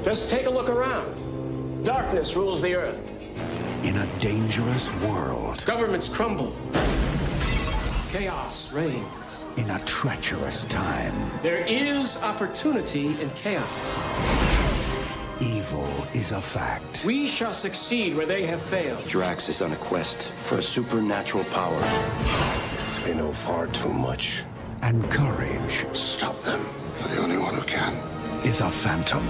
Just take a look around. Darkness rules the earth. In a dangerous world. Governments crumble. Chaos reigns. In a treacherous time. There is opportunity in chaos. Evil is a fact. We shall succeed where they have failed. Drax is on a quest for a supernatural power. They know far too much. And courage. Stop them. You're the only one who can. Is a phantom.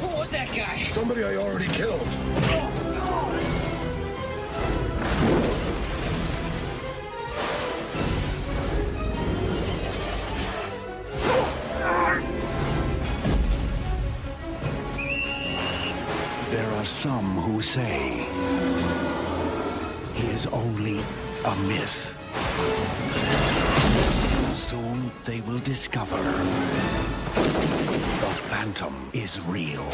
Who was that guy? Somebody I already killed. There are some who say he is only a myth. Soon they will discover the Phantom is real.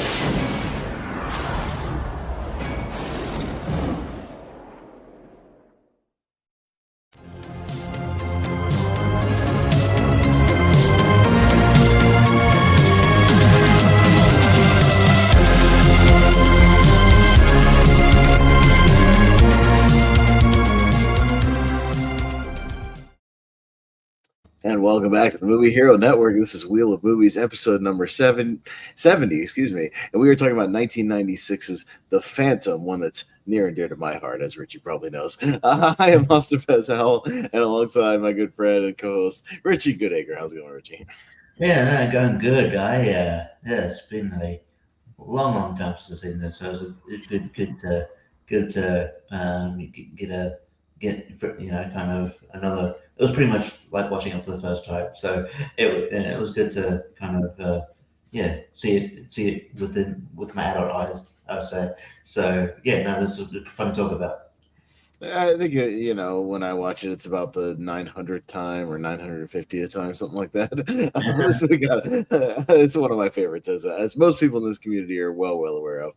And welcome back to the Movie Hero Network. This is Wheel of Movies, episode number 70, And we are talking about 1996's The Phantom, one that's near and dear to my heart, as Richie probably knows. I am Austin Howell, and alongside my good friend and co-host, Richie Goodacre. How's it going, Richie? Yeah, no, going good. It's been a long time since I've seen this, so it's good to get kind of another. It was pretty much like watching it for the first time, so it was good to kind of see it with my adult eyes, I would say. So this was fun to talk about. I think, when I watch it, it's about the 900th time or 950th time, something like that. It's one of my favorites, as most people in this community are well aware of.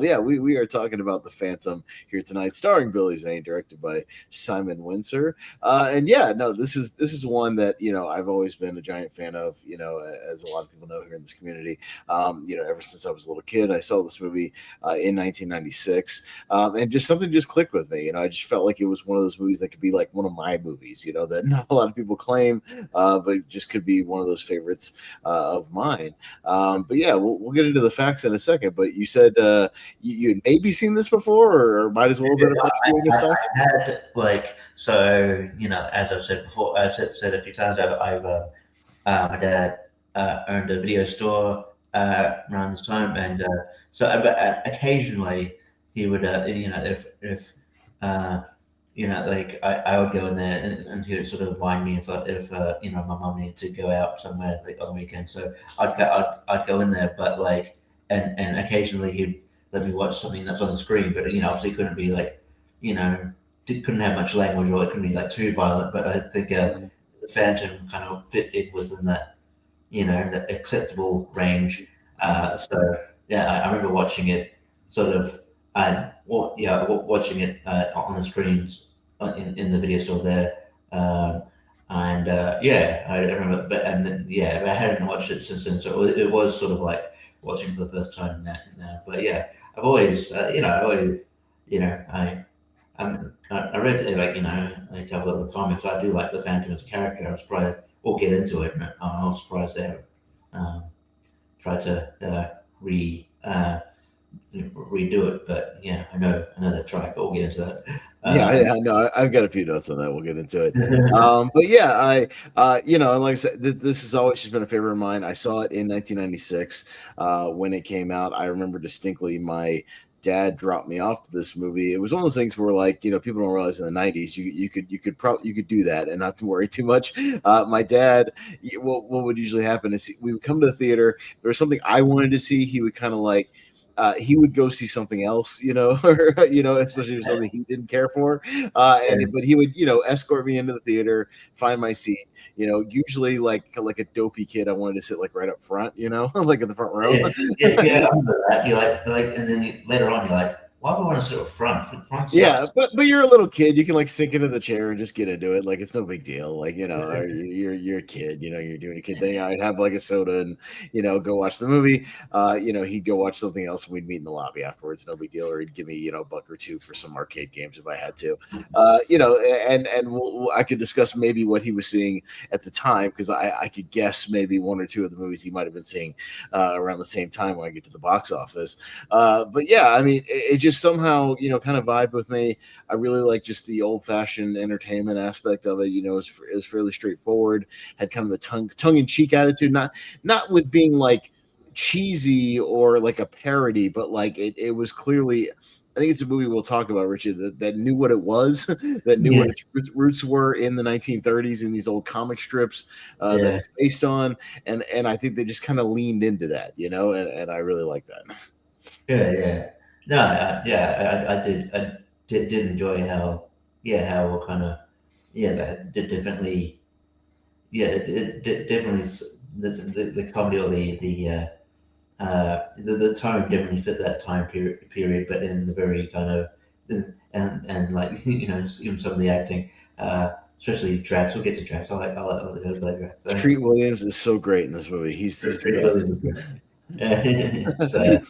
We are talking about The Phantom here tonight, starring Billy Zane, directed by Simon Windsor. This is one that, I've always been a giant fan of, as a lot of people know here in this community. Ever since I was a little kid, I saw this movie in 1996, and just something just clicked with me. I just felt like it was one of those movies that could be like one of my movies, that not a lot of people claim, but it just could be one of those favorites of mine. We'll get into the facts in a second. But you said you had maybe seen this before, or might as well have been a fresh viewing and stuff. I had as I've said before, I've said a few times, my dad owned a video store around this time, and occasionally he would, if I would go in there and he would sort of wind me if my mom needed to go out somewhere on the weekend. So I'd go in there, but and occasionally he'd let me watch something that's on the screen, but obviously it couldn't be couldn't have much language, or it couldn't be too violent. But I think the Phantom kind of fit in within that that acceptable range. I remember watching it watching it on the screens in the video store there, I remember. But I hadn't watched it since then, so it was sort of like watching for the first time now. But I've always, I read a couple of the comics. I do like the Phantom as a character. I was surprised. We'll get into it. I was surprised they tried to redo it, but I know another try, but we'll get into that. I know. I've got a few notes on that. We'll get into it. Like I said, this has always just been a favorite of mine. I saw it in 1996 when it came out. I remember distinctly my dad dropped me off to this movie. It was one of those things where people don't realize in the 90s you could do that and not to worry too much. My dad, what would usually happen is we would come to the theater. There was something I wanted to see. He would kind of he would go see something else, especially if something he didn't care for. But he would, escort me into the theater, find my seat. Usually like a dopey kid, I wanted to sit right up front, like in the front row. Yeah. I remember that. And then later on, you're like, why would I want to sit up front? Front Yeah, sucks. but you're a little kid. You can like sink into the chair and just get into it. Like it's no big deal. Like or you're a kid. You're doing a kid thing. I'd have like a soda and go watch the movie. He'd go watch something else and we'd meet in the lobby afterwards. No big deal. Or he'd give me a buck or two for some arcade games if I had to. I could discuss maybe what he was seeing at the time because I could guess maybe one or two of the movies he might have been seeing around the same time when I get to the box office. But yeah, I mean, it just somehow kind of vibed with me. I really like just the old fashioned entertainment aspect of it. It's fairly straightforward. Had kind of a tongue in cheek attitude, not with being like cheesy or like a parody, but like it was clearly. I think it's a movie we'll talk about, Richie, that knew what it was, that knew what its roots were in the 1930s in these old comic strips that it's based on, and I think they just kind of leaned into that, and I really like that. Yeah. No, I did enjoy how kind of, that did definitely, definitely the comedy or the tone definitely fit that time period, but in the very kind of, and like, even some of the acting, especially Drax. We'll get to Drax. I like those later. So, Treat Williams is so great in this movie. He's the best. So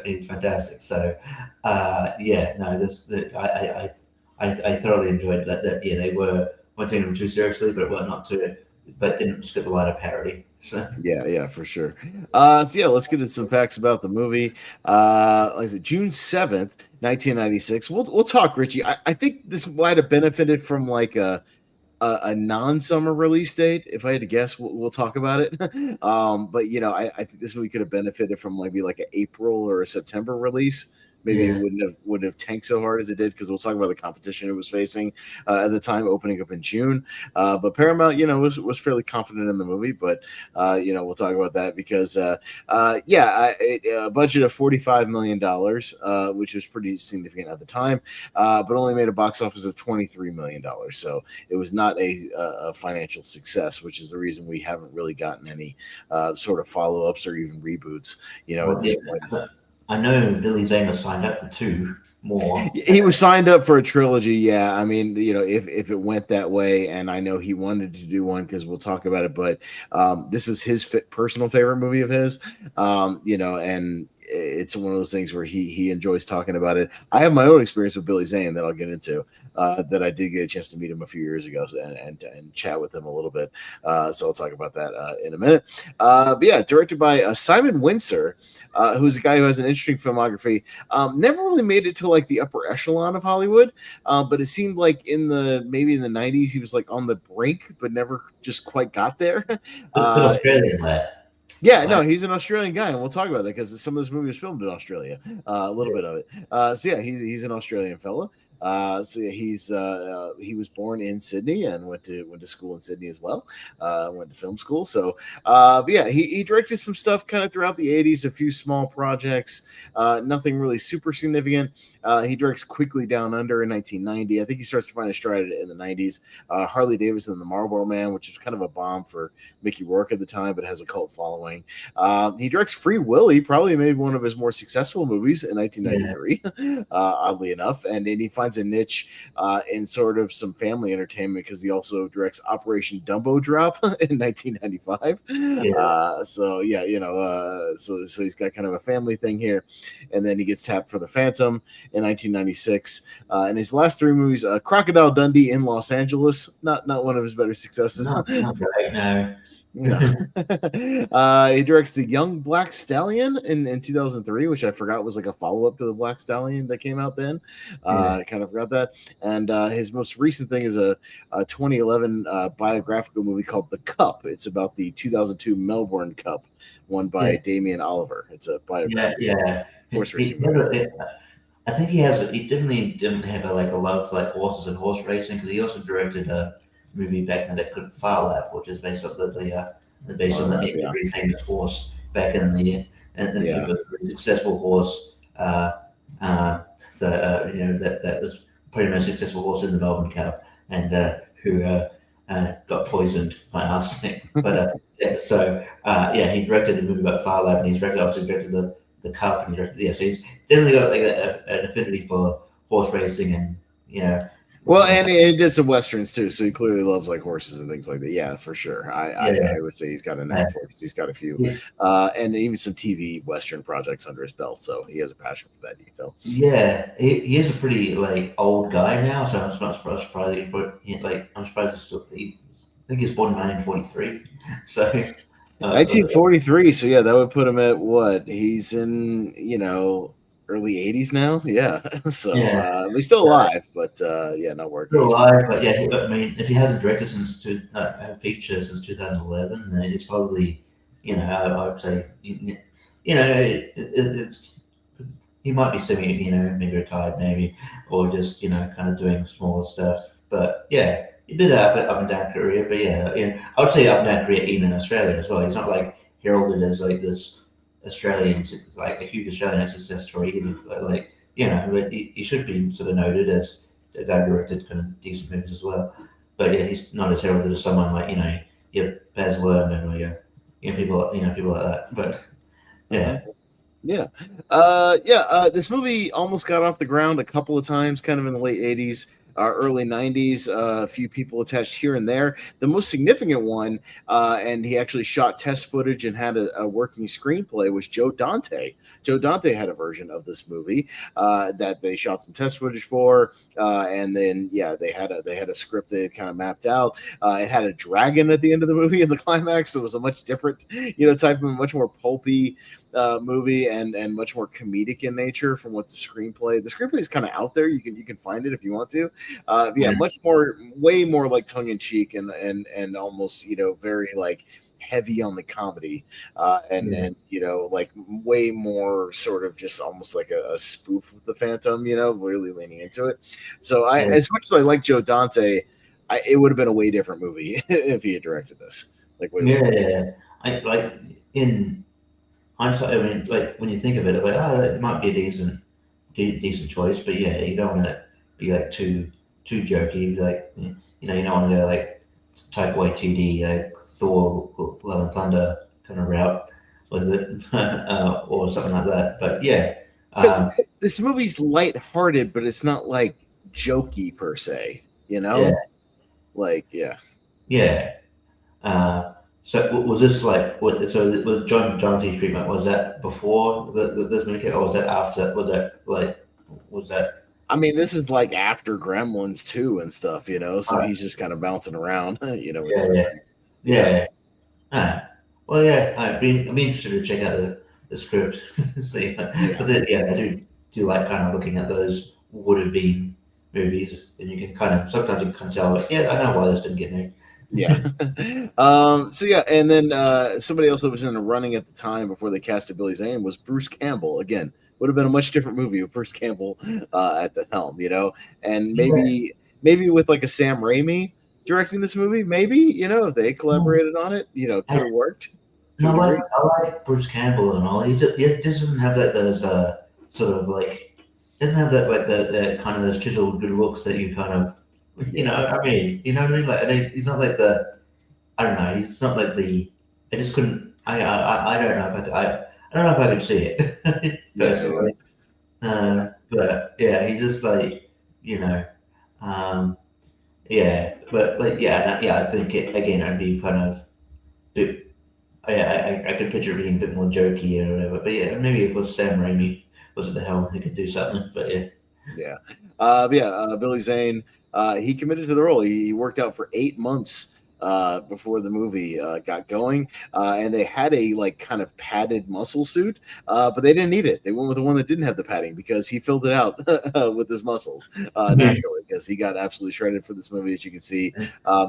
he's fantastic. So I thoroughly enjoyed that. They weren't taking them too seriously, but didn't skip the line of parody. So yeah, for sure. Let's get into some facts about the movie. Like I said, June 7th, 1996. We'll talk, Richie. I think this might have benefited from like a non-summer release date. If I had to guess, we'll talk about it. But I think this movie could have benefited from maybe like an April or a September release. Maybe it wouldn't have tanked so hard as it did because we'll talk about the competition it was facing at the time, opening up in June. But Paramount, was fairly confident in the movie. But we'll talk about that because a budget of $45 million, which was pretty significant at the time, but only made a box office of $23 million. So it was not a financial success, which is the reason we haven't really gotten any sort of follow-ups or even reboots. At this point. I know Billy Zane was signed up for 2 more. He was signed up for a trilogy. Yeah, I mean, if it went that way, and I know he wanted to do one because we'll talk about it. But this is his personal favorite movie of his. And it's one of those things where he enjoys talking about it. I have my own experience with Billy Zane that I'll get into. That I did get a chance to meet him a few years ago and chat with him a little bit. So I'll talk about that in a minute. But yeah, directed by Simon Windsor, who's a guy who has an interesting filmography. Never really made it to like the upper echelon of Hollywood, but it seemed like maybe in the 90s he was like on the brink, but never just quite got there. Australian lad. Yeah, no, he's an Australian guy, and we'll talk about that because some of this movie was filmed in Australia, a little bit of it. He's an Australian fella. He was born in Sydney and went to school in Sydney as well. Went to film school. So, he directed some stuff kind of throughout the 80s, a few small projects, nothing really super significant. He directs Quickly Down Under in 1990. I think he starts to find a stride in the 90s. Harley Davidson and the Marlboro Man, which was kind of a bomb for Mickey Rourke at the time, but has a cult following. He directs Free Willy, probably made one of his more successful movies in 1993, oddly enough. And then he finds a niche in sort of some family entertainment because he also directs Operation Dumbo Drop in 1995. So he's got kind of a family thing here. And then he gets tapped for The Phantom in 1996. And his last 3 movies, Crocodile Dundee in Los Angeles, not one of his better successes. Not right now. No. He directs The Young Black Stallion in 2003, which I forgot was like a follow-up to The Black Stallion that came out then. I kind of forgot that. And his most recent thing is a 2011 biographical movie called The Cup. It's about the 2002 Melbourne Cup won by Damien Oliver. It's a biography. Horse racing movie. I think he definitely have a love for like horses and horse racing because he also directed a movie back in the Far Lap, which is based on the very famous horse back in the successful horse that was probably the most successful horse in the Melbourne Cup and who got poisoned by arsenic. But he directed a movie about Far Lap, and he's obviously directed the car company director. Yeah, so he's definitely got like an affinity for horse racing and Well, and he did some westerns too, so he clearly loves like horses and things like that. Yeah, for sure. I would say he's got a knack for it because he's got a few, and even some TV western projects under his belt. So he has a passion for that. You can tell. Yeah, he is a pretty like old guy now, so I'm not surprised. I'm surprised he's still. I think he was born in 1943, so 1943. So yeah, that would put him at what? He's in early 80s now. Yeah, so he's still alive, but not working. Still alive, but yeah. But I mean, if he hasn't directed since feature since 2011, then it's probably I would say it's. He might be maybe retired, maybe, or just kind of doing smaller stuff. But yeah, he did have an up and down career. But I would say up and down career even in Australia as well. He's not like heralded as like this Australian, like a huge Australian success story either. But but he should be sort of noted as a guy who directed kind of decent movies as well. But yeah, he's not as heralded as someone like Baz Luhrmann or people like that. But yeah. This movie almost got off the ground a couple of times, kind of in the late 80s, early 90s. A few people attached here and there. The most significant one, and he actually shot test footage and had a working screenplay, was Joe Dante. Joe Dante had a version of this movie that they shot some test footage for, and then they had a script they had kind of mapped out. It had a dragon at the end of the movie in the climax, so it was a much different type of much more pulpy movie and much more comedic in nature from what the screenplay is kind of out there. You can find it if you want to. Way more like tongue-in-cheek and almost very like heavy on the comedy and like way more sort of just almost like a spoof of the Phantom, really leaning into it. So as much as I like Joe Dante, it would have been a way different movie if he had directed this. I like in hindsight, I mean, like when you think of it, I'm like, that might be a decent choice, but you don't want to be like too jokey. Like you don't want to go like Taika Waititi, like Thor, Love and Thunder kind of route with it, or something like that. But this movie's lighthearted, but it's not like jokey per se. So was this like was John T. treatment? Was that before this movie came, or was that after? Was that? I mean, this is like after Gremlins 2 and stuff, So he's just kind of bouncing around, Well, I'd be interested to check out the script, see. But I do like kind of looking at those would have been movies, and you can sometimes tell, I know why this didn't get made. And then somebody else that was in the running at the time before they casted Billy Zane was Bruce Campbell. Again, would have been a much different movie with Bruce Campbell at the helm, and maybe with like a Sam Raimi directing this movie, maybe if they collaborated on it, could have worked. I like Bruce Campbell and all. He doesn't have that those sort of like doesn't have that like the kind of those chiseled good looks that you kind of. I mean, what I mean? Like, he's not like I don't know. He's not like I just couldn't. I don't know. I don't know if I could see it personally. But he's just like But like I think it'd be kind of. I could picture it being a bit more jokey or whatever. But maybe if it was Sam Raimi was at the helm, he could do something. But Billy Zane. He committed to the role. He worked out for 8 months before the movie got going, and they had a like kind of padded muscle suit, but they didn't need it. They went with the one that didn't have the padding because he filled it out with his muscles naturally, because he got absolutely shredded for this movie, as you can see.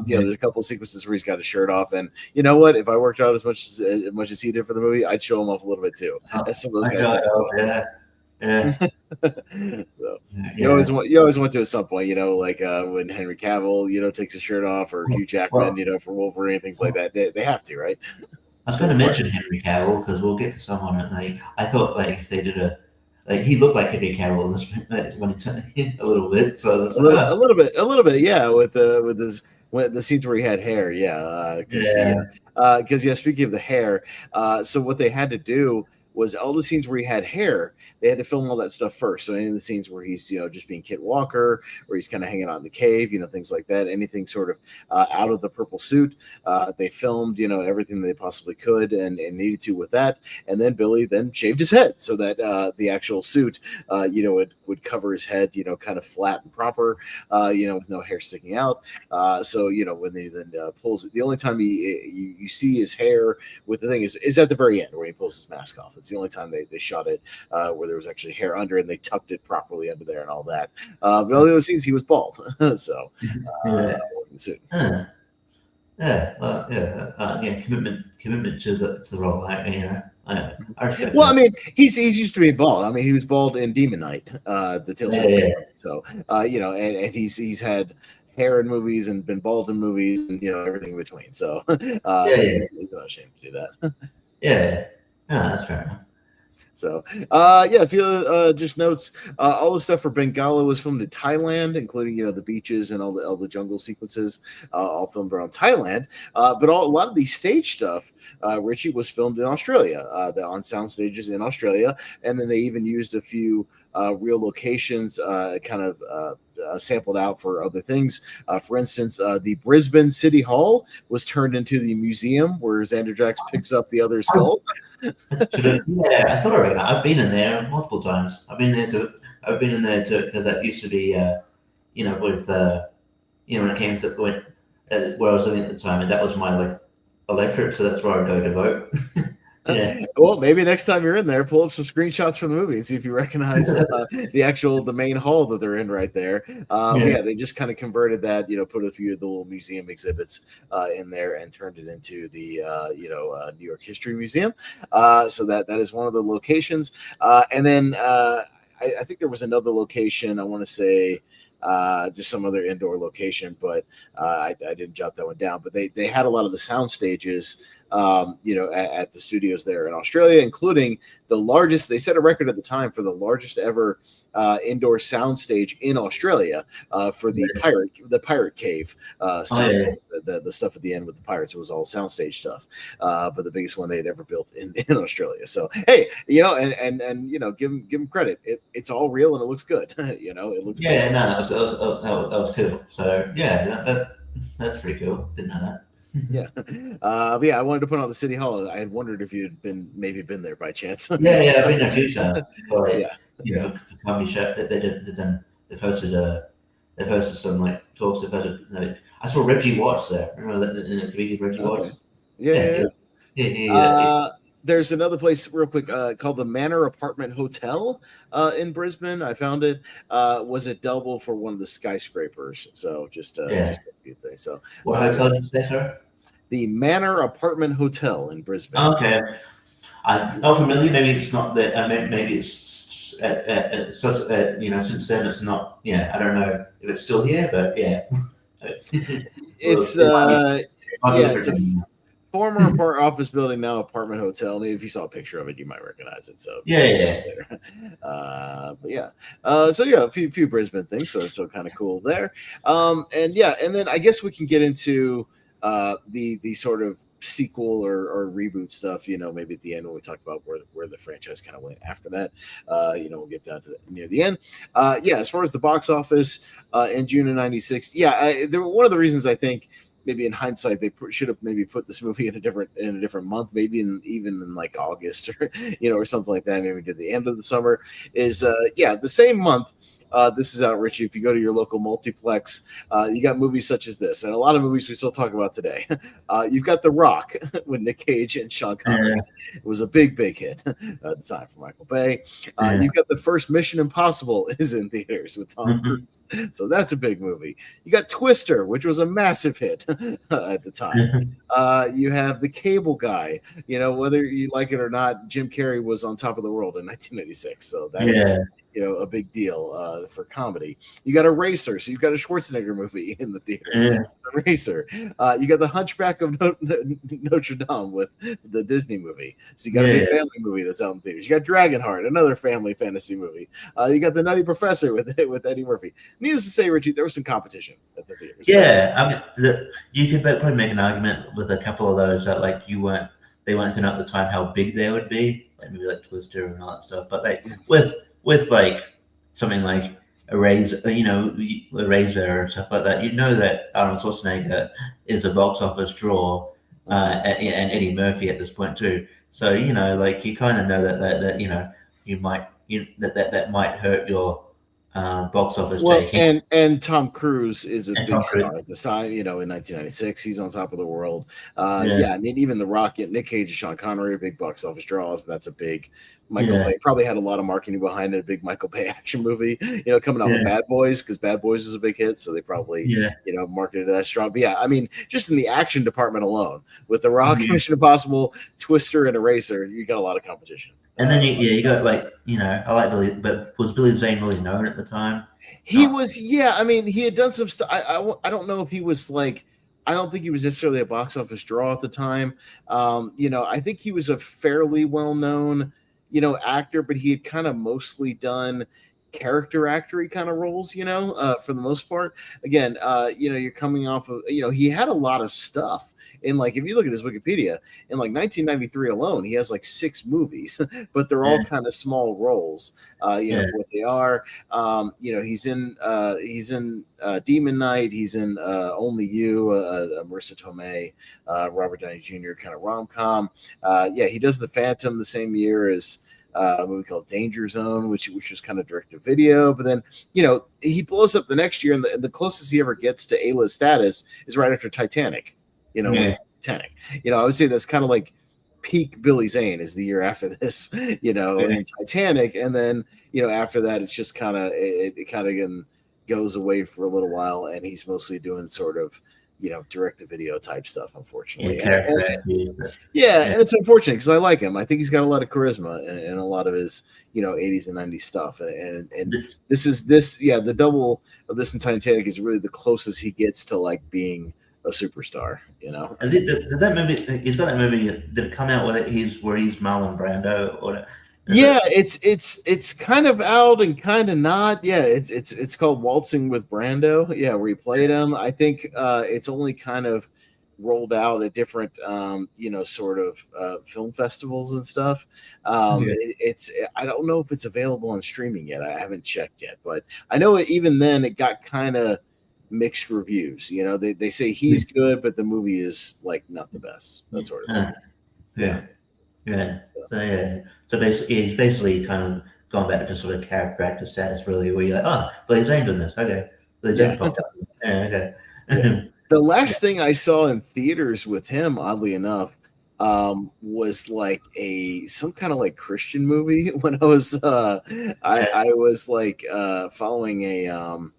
There's a couple of sequences where he's got his shirt off, and you know what? If I worked out as much as he did for the movie, I'd show him off a little bit too. As some of those guys. So you always want to at some point, like when Henry Cavill, takes his shirt off, or Hugh Jackman, for Wolverine, things like that. They have to, right? I was going to mention Henry Cavill because we'll get to someone. I thought like if they did he looked like Henry Cavill in this when he turned a little bit. So a little bit, yeah. With the scenes where he had hair, Because speaking of the hair, so what they had to do was all the scenes where he had hair, they had to film all that stuff first. So any of the scenes where he's, just being Kit Walker, or he's kind of hanging out in the cave, things like that, anything sort of out of the purple suit, they filmed, everything they possibly could and needed to with that. And then Billy then shaved his head so that the actual suit, would cover his head, kind of flat and proper, with no hair sticking out. So, when they then pulls it, the only time you see his hair with the thing is at the very end where he pulls his mask off. It's the only time they shot it where there was actually hair under and they tucked it properly under there and all that. But all the other scenes he was bald. So, suit. Commitment to the role. Well, I mean, he's used to being bald. I mean, he was bald in Demon Knight, the Tales of the So, and he's had hair in movies and been bald in movies and everything in between. So, he's not ashamed to do that. That's fair enough. So, a few just notes. All the stuff for Bengala was filmed in Thailand, including the beaches and all the jungle sequences, all filmed around Thailand. But a lot of the stage stuff, Richie, was filmed in Australia. On sound stages in Australia, and then they even used a few real locations, sampled out for other things. For instance, the Brisbane City Hall was turned into the museum where Xander Drax picks up the other skull. I thought already. I've been in there multiple times. I've been in there too because that used to be, with when it came to where I was living at the time, and that was my electorate, so that's where I'd go to vote. Well, maybe next time you're in there, pull up some screenshots from the movie and see if you recognize the main hall that they're in right there. They just kind of converted that, put a few of the little museum exhibits in there and turned it into the New York History Museum. So that is one of the locations. And then I think there was another location, I want to say just some other indoor location, but I didn't jot that one down. But they had a lot of the sound stages at the studios there in Australia, including the largest. They set a record at the time for the largest ever indoor sound stage in Australia for the pirate cave sound stage. The stuff at the end with the pirates, it was all soundstage stuff, but the biggest one they'd ever built in Australia. So hey, and give them credit. It's all real and it looks good. It looks good. That was cool. So that's pretty cool. Didn't know that. I wanted to put on the City Hall. I had wondered if you'd been there by chance. I've been a few times. For comedy show they posted some talks. I saw Reggie Watts there. Remember that in the comedian Reggie Watts? There's another place real quick called the Manor Apartment Hotel in Brisbane. I found it was a double for one of the skyscrapers. So just a few things. So what hotel did you say, sir? The Manor Apartment Hotel in Brisbane. Okay, I'm not familiar. Maybe it's not that. Maybe it's since then it's not. I don't know if it's still here, but it's a former office building, now apartment hotel. Maybe if you saw a picture of it, you might recognize it. So a few Brisbane things. So kind of cool there. And then I guess we can get into the sort of sequel or reboot stuff. Maybe at the end when we talk about where the franchise kind of went after that. We'll get down to near the end. As far as the box office in June of '96, one of the reasons I think, maybe in hindsight, they should have maybe put this movie in a different month, maybe even in August or something like that. Maybe did the end of the summer is the same month. This is out, Richie. If you go to your local multiplex, you got movies such as this, and a lot of movies we still talk about today. You've got The Rock with Nick Cage and Sean Connery. It was a big hit at the time for Michael Bay. You've got the first Mission Impossible is in theaters with Tom Cruise, so that's a big movie. You got Twister, which was a massive hit at the time. You have The Cable Guy. Whether you like it or not, Jim Carrey was on top of the world in 1986, so that is a big deal for comedy. You got Eraser, so you've got a Schwarzenegger movie in the theater. Eraser. You got The Hunchback of Notre Dame with the Disney movie. So you got a big family movie that's out in theaters. You got Dragonheart, another family fantasy movie. You got The Nutty Professor with Eddie Murphy. Needless to say, Richie, there was some competition at the theaters. You could probably make an argument with a couple of those that they weren't to know at the time how big they would be. like maybe like Twister and all that stuff. But like with like something like Eraser, Eraser and stuff like that, you know that Arnold Schwarzenegger is a box office draw, and Eddie Murphy at this point too. So like you kind of know that that might hurt your box office taking. And Tom Cruise is a And big Tom Cruise. star at this time. In 1996, he's on top of the world. Yeah. I mean, even The Rock, Nick Cage and Sean Connery are big box office draws. That's a big Michael Yeah. Bay. Probably had a lot of marketing behind it. A big Michael Bay action movie. Coming out with Bad Boys, because Bad Boys is a big hit, so they probably marketed that strong. But yeah, I mean, just in the action department alone, with The Rock, Mission Impossible, Twister, and Eraser, you got a lot of competition. And then you got like I like Billy, but was Billy Zane really known at the time? He was, I mean, he had done some stuff. I don't know if he was like, I don't think he was necessarily a box office draw at the time. I think he was a fairly well-known, actor, but he had kind of mostly done character actory kind of roles, for the most part. Again, you're coming off of, he had a lot of stuff. And like, if you look at his Wikipedia, in like 1993 alone, he has like 6 movies, but they're all kind of small roles, for what they are. He's in Demon Knight. He's in Only You, Marissa Tomei, Robert Downey Jr. kind of rom-com. He does The Phantom the same year as a movie called Danger Zone, which was kind of direct to video. But then, he blows up the next year, and the closest he ever gets to A-list status is right after Titanic. When it's Titanic. I would say that's kind of like peak Billy Zane is the year after this, in Titanic. And then, after that, it's just kind of, it kind of goes away for a little while, and he's mostly doing sort of, direct to video type stuff, unfortunately. And it's unfortunate because I like him. I think he's got a lot of charisma and a lot of his, 80s and 90s stuff. And the double of this and Titanic is really the closest he gets to like being a superstar, And did that movie? He's got that movie. Did it come out where he's Marlon Brando? Or it's kind of out and kind of not. Yeah, it's called Waltzing with Brando. Yeah, where he played him. I think it's only kind of rolled out at different sort of film festivals and stuff. I don't know if it's available on streaming yet. I haven't checked yet, but I know even then it got kind of mixed reviews. They say he's good, but the movie is like not the best. That sort of thing. So basically, he's basically kind of gone back to sort of character actor status, really, where you're like, Billy Zane's in this. Okay, Billy Zane's popped up. Okay. The last thing I saw in theaters with him, oddly enough, was like some kind of like Christian movie when I was I was like following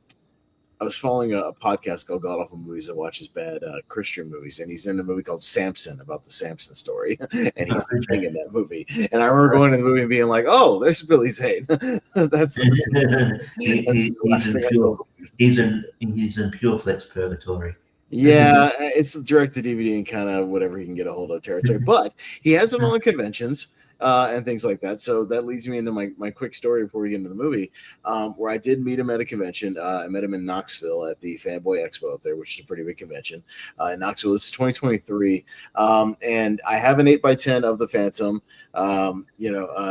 I was following a podcast called God Awful Movies that watches bad Christian movies, and he's in a movie called Samson, about the Samson story, and he's the king in that movie. And I remember going to the movie and being like, "Oh, there's Billy Zane." That's he's in Pure Flix Purgatory. Yeah, it's direct to DVD and kind of whatever he can get a hold of territory, but he has it on conventions. And things like that. So that leads me into my quick story before we get into the movie, where I did meet him at a convention. I met him in Knoxville at the Fanboy Expo up there, which is a pretty big convention in Knoxville. This is 2023. And I have an 8x10 of the Phantom,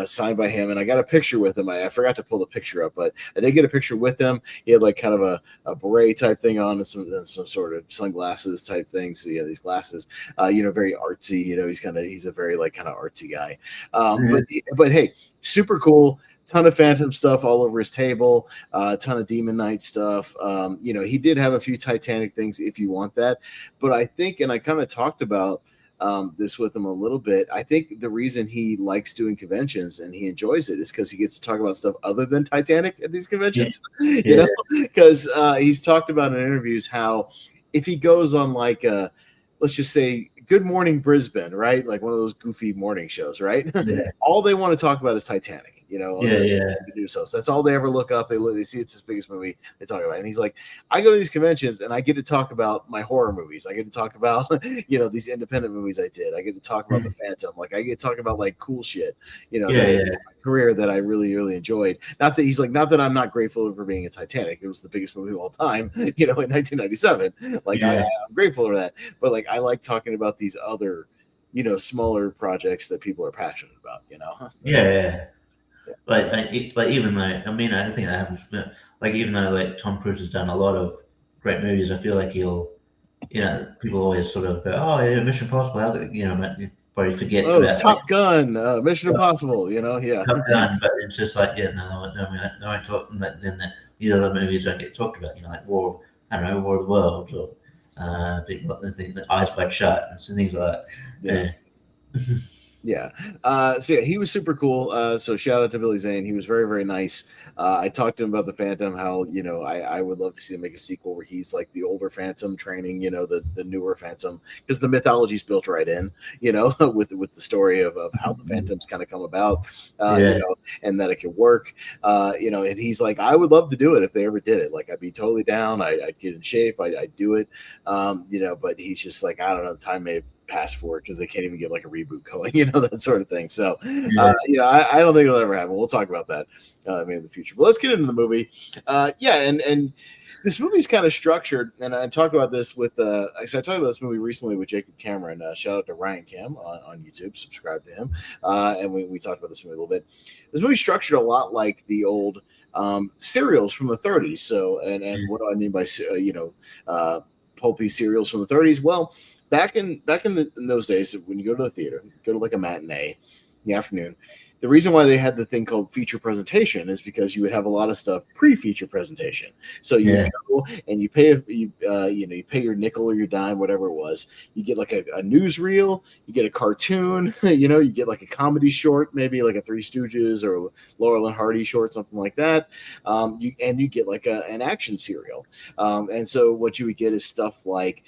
signed by him. And I got a picture with him. I forgot to pull the picture up, but I did get a picture with him. He had like kind of a beret type thing on and some sort of sunglasses type thing. So yeah, these glasses, very artsy. He's a very like kind of artsy guy. But hey, super cool. Ton of Phantom stuff all over his table. Ton of Demon Knight stuff. He did have a few Titanic things if you want that. But I think, and I kind of talked about this with him a little bit. I think the reason he likes doing conventions and he enjoys it is because he gets to talk about stuff other than Titanic at these conventions. Because he's talked about in interviews how if he goes on like let's just say Good Morning Brisbane, right? Like one of those goofy morning shows, right? Yeah. All they want to talk about is Titanic, So that's all they ever look up. They see it's his biggest movie. They talk about it. And he's like, I go to these conventions and I get to talk about my horror movies. I get to talk about, these independent movies I did. I get to talk about the Phantom. Like I get to talk about like cool shit, my career that I really, really enjoyed. Not that I'm not grateful for being a Titanic. It was the biggest movie of all time, in 1997. Like I'm grateful for that. But like I like talking about these other smaller projects that people are passionate about. Yeah. But even though, I mean, I think that happens. But like, even though like Tom Cruise has done a lot of great movies, I feel like people always sort of go, "Oh, yeah, Mission Impossible," but you probably forget about Top Gun, Mission Impossible, yeah. Top Gun. But it's just like, yeah, no one talk. Then these other movies don't get talked about. Like War of the Worlds, or the Eyes Wide Shut, and things like that. Yeah. Yeah. So yeah, he was super cool. So shout out to Billy Zane. He was very, very nice. I talked to him about the Phantom, how, I would love to see him make a sequel where he's like the older Phantom training, the newer Phantom, because the mythology's built right in, with the story of how the Phantoms kind of come about, and that it could work, and he's like, I would love to do it if they ever did it. Like, I'd be totally down. I'd get in shape. I'd do it. But he's just like, I don't know, the time may pass for it because they can't even get like a reboot going, that sort of thing. So, I don't think it'll ever happen. We'll talk about that maybe in the future. But let's get into the movie. And this movie's kind of structured, and I talked about this with I talked about this movie recently with Jacob Cameron. Shout out to Ryan Cam on YouTube. Subscribe to him. And we talked about this movie a little bit. This movie's structured a lot like the old serials from the 30s. So, and what do I mean by pulpy serials from the 30s? Well, Back in those days, when you go to the theater, go to like a matinee in the afternoon, the reason why they had the thing called feature presentation is because you would have a lot of stuff pre-feature presentation. So you go and you pay you pay your nickel or your dime, whatever it was. You get like a newsreel, you get a cartoon, you get like a comedy short, maybe like a Three Stooges or Laurel and Hardy short, something like that. You get like an action serial. And so what you would get is stuff like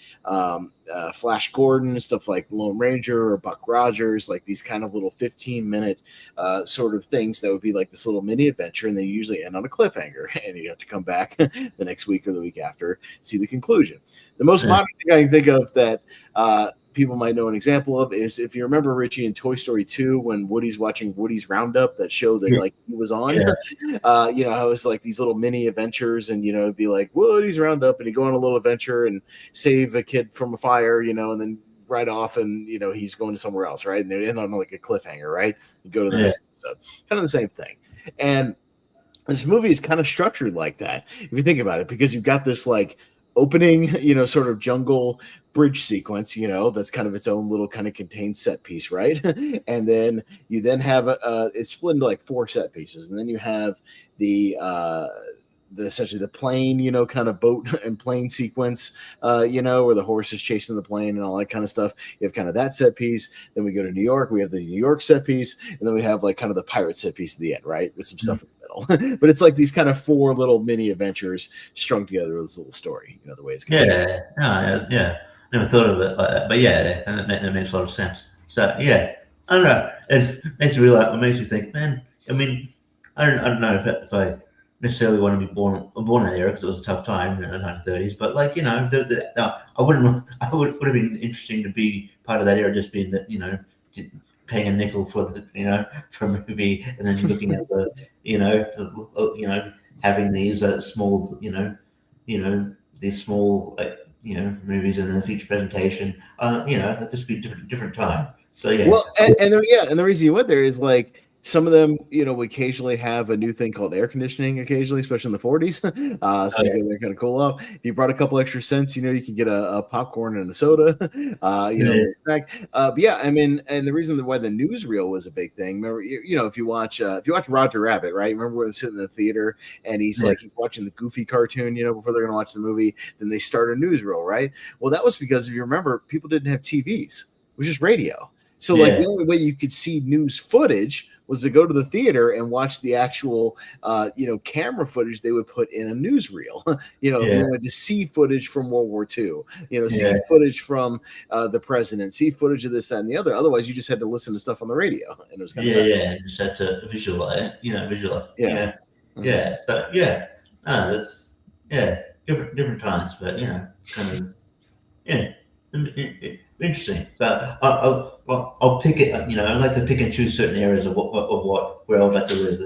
Flash Gordon, stuff like Lone Ranger or Buck Rogers, like these kind of little 15-minute sort of things that would be like this little mini adventure, and they usually end on a cliffhanger, and you have to come back the next week or the week after, see the conclusion. The most modern thing I can think of that people might know an example of is, if you remember, Richie, in Toy Story 2, when Woody's watching Woody's Roundup, that show that like he was on, how it was like these little mini adventures, and it'd be like Woody's Roundup, and he'd go on a little adventure and save a kid from a fire, and then right off, and he's going to somewhere else, right? And it end on like a cliffhanger, right? You go to the next episode, kind of the same thing. And this movie is kind of structured like that, if you think about it, because you've got this like opening, sort of jungle bridge sequence, that's kind of its own little kind of contained set piece, right? And then you have it's split into like 4 set pieces, and then you have the essentially the plane, kind of boat and plane sequence, where the horse is chasing the plane and all that kind of stuff. You have kind of that set piece. Then we go to New York. We have the New York set piece, and then we have like kind of the pirate set piece at the end, right? With some stuff in the middle. But it's like these kind of 4 little mini adventures strung together with this little story. The way it's kind of never thought of it like that, but that makes a lot of sense. So I don't know. It makes me think, man. I mean, I don't know if I necessarily want to be born in that era, because it was a tough time in the 1930s. But like, I would have been interesting to be part of that era, just being that, paying a nickel for the for a movie, and then looking at the having these small these small movies and then the feature presentation. That'd just be different time. So and the reason you went there is like, some of them, we occasionally have a new thing called air conditioning, occasionally, especially in the 40s. They're kind of cool off. If you brought a couple extra cents, you can get a popcorn and a soda, a snack. I mean, and the reason why the newsreel was a big thing, remember, if you watch Roger Rabbit, right? Remember when sitting in the theater and he's watching the Goofy cartoon, before they're going to watch the movie, then they start a newsreel, right? Well, that was because, if you remember, people didn't have TVs. It was just radio. So the only way you could see news footage was to go to the theater and watch the actual, camera footage they would put in a newsreel. If you wanted to see footage from World War II, see footage from the president, see footage of this, that, and the other. Otherwise, you just had to listen to stuff on the radio, and it was kind of you just had to visualize. So that's different times, but kind of interesting. So I'll pick it. I like to pick and choose certain areas of where I would like to live.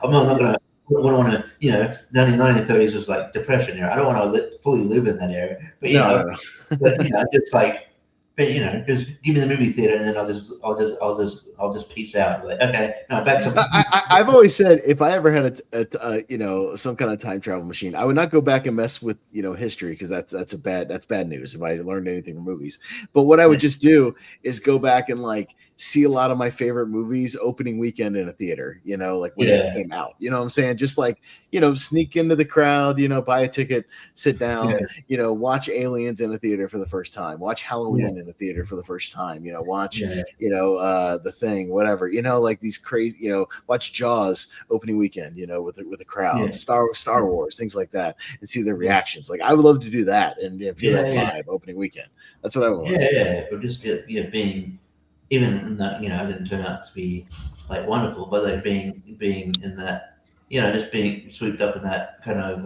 I'm not gonna. I don't want to. The 1930s was like Depression era. I don't want to fully live in that area. But but just like but just give me the movie theater, and then I'll just peace out. Like, okay, no, back to. I've always said if I ever had some kind of time travel machine, I would not go back and mess with history, because that's bad news if I learned anything from movies. But what I would just do is go back and like see a lot of my favorite movies opening weekend in a theater, like when they came out. You know what I'm saying? Just like sneak into the crowd, buy a ticket, sit down, watch Aliens in a theater for the first time, watch Halloween in a theater for the first time, watch The Thing, whatever, like these crazy, watch Jaws opening weekend, with a crowd, Star Wars, things like that, and see their reactions. Like I would love to do that and feel that vibe opening weekend. That's what I want. Or just being, even in that, it didn't turn out to be like wonderful, but like being in that, just being swept up in that kind of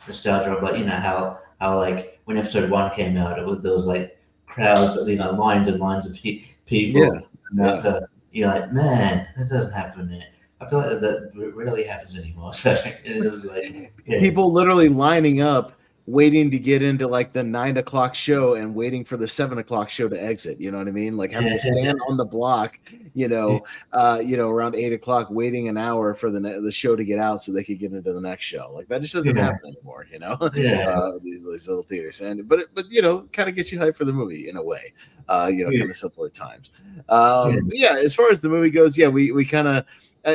nostalgia of like, how like when episode 1 came out, there was like crowds, lines and lines of people. You're like, man, that doesn't happen. I feel like that rarely happens anymore. So it's like people literally lining up, waiting to get into like the 9 o'clock show and waiting for the 7 o'clock show to exit. You know what I mean? Like having to stand on the block, around 8 o'clock, waiting an hour for the show to get out so they could get into the next show. Like that just doesn't happen anymore. These little theaters, but kind of gets you hyped for the movie in a way. Kind of simpler times. As far as the movie goes, we kind of.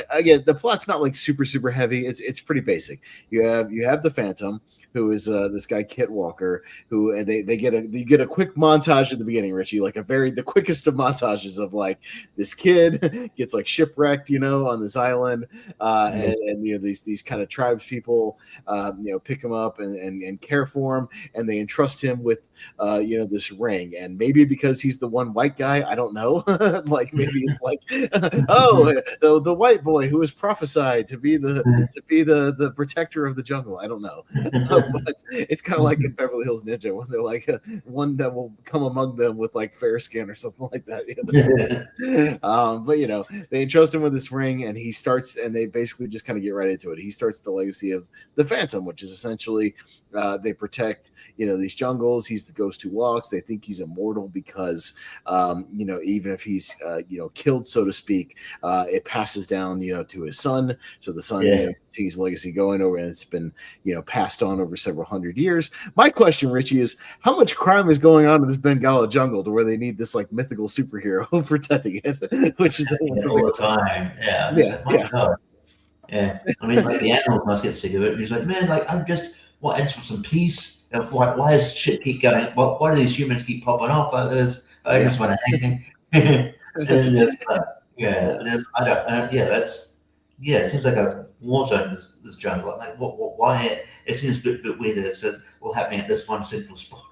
Again, the plot's not like super heavy. It's pretty basic. You have the Phantom, who is this guy Kit Walker, who they get a quick montage at the beginning, Richie, like the quickest of montages of like this kid gets like shipwrecked, on this island, and these kind of tribes people, pick him up and care for him, and they entrust him with this ring, and maybe because he's the one white guy, I don't know, like maybe it's like the white boy who was prophesied to be the protector of the jungle. I don't know. But it's kind of like in Beverly Hills Ninja when they're like one that will come among them with like fair skin or something like that. But they entrust him with this ring, and he starts, and they basically just kind of get right into it. He starts the legacy of the Phantom, which is essentially they protect these jungles. He's the ghost who walks. They think he's immortal because even if he's killed, so to speak, it passes down to his son. So the son continues the legacy going over, and it's been passed on over several hundred years. My question, Richie, is how much crime is going on in this Bengala jungle to where they need this like mythical superhero protecting it, which is all the time. God. Yeah, I mean, like the animals must get sick of it. He's like, man, like I'm just some peace. Why does shit keep going? Why do these humans keep popping off like this? I just want to hang. And it's it seems like a war zone. This jungle. I'm like, why? It seems a bit weird that it says all happening at this one central spot.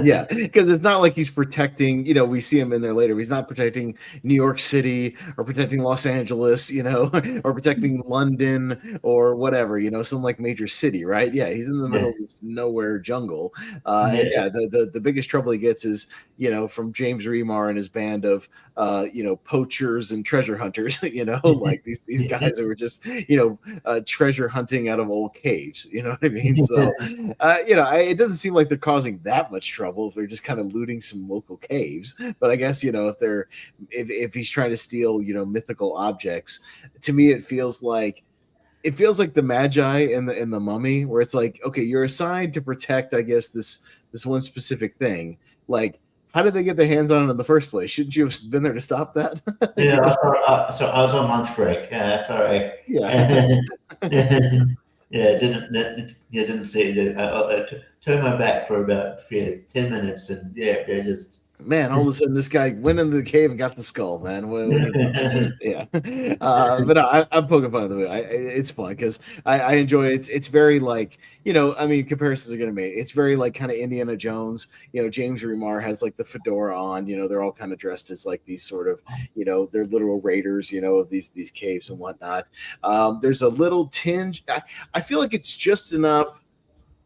Yeah, because it's not like he's protecting, we see him in there later. He's not protecting New York City or protecting Los Angeles, or protecting London or whatever, some like major city, right? Yeah, he's in the middle of this nowhere jungle. The biggest trouble he gets is, from James Remar and his band of, poachers and treasure hunters, like these guys who are just, treasure hunting out of old caves, you know what I mean? So, it doesn't seem like they're causing that much trouble if they're just kind of looting some local caves. But I guess if he's trying to steal mythical objects, to me it feels like the Magi in the Mummy, where it's like, okay, you're assigned to protect, I guess, this one specific thing. Like, how did they get their hands on it in the first place? Shouldn't you have been there to stop that? I was on lunch break. That's all right. Didn't see it. I turned my back for about 10 minutes, and just. Man, all of a sudden, this guy went into the cave and got the skull, man. But I'm poking fun at the movie. It's fun because I enjoy it. It's very like, comparisons are going to make it. It's very like kind of Indiana Jones. James Remar has like the fedora on. They're all kind of dressed as like these sort of, they're literal raiders, of these caves and whatnot. There's a little tinge. I feel like it's just enough,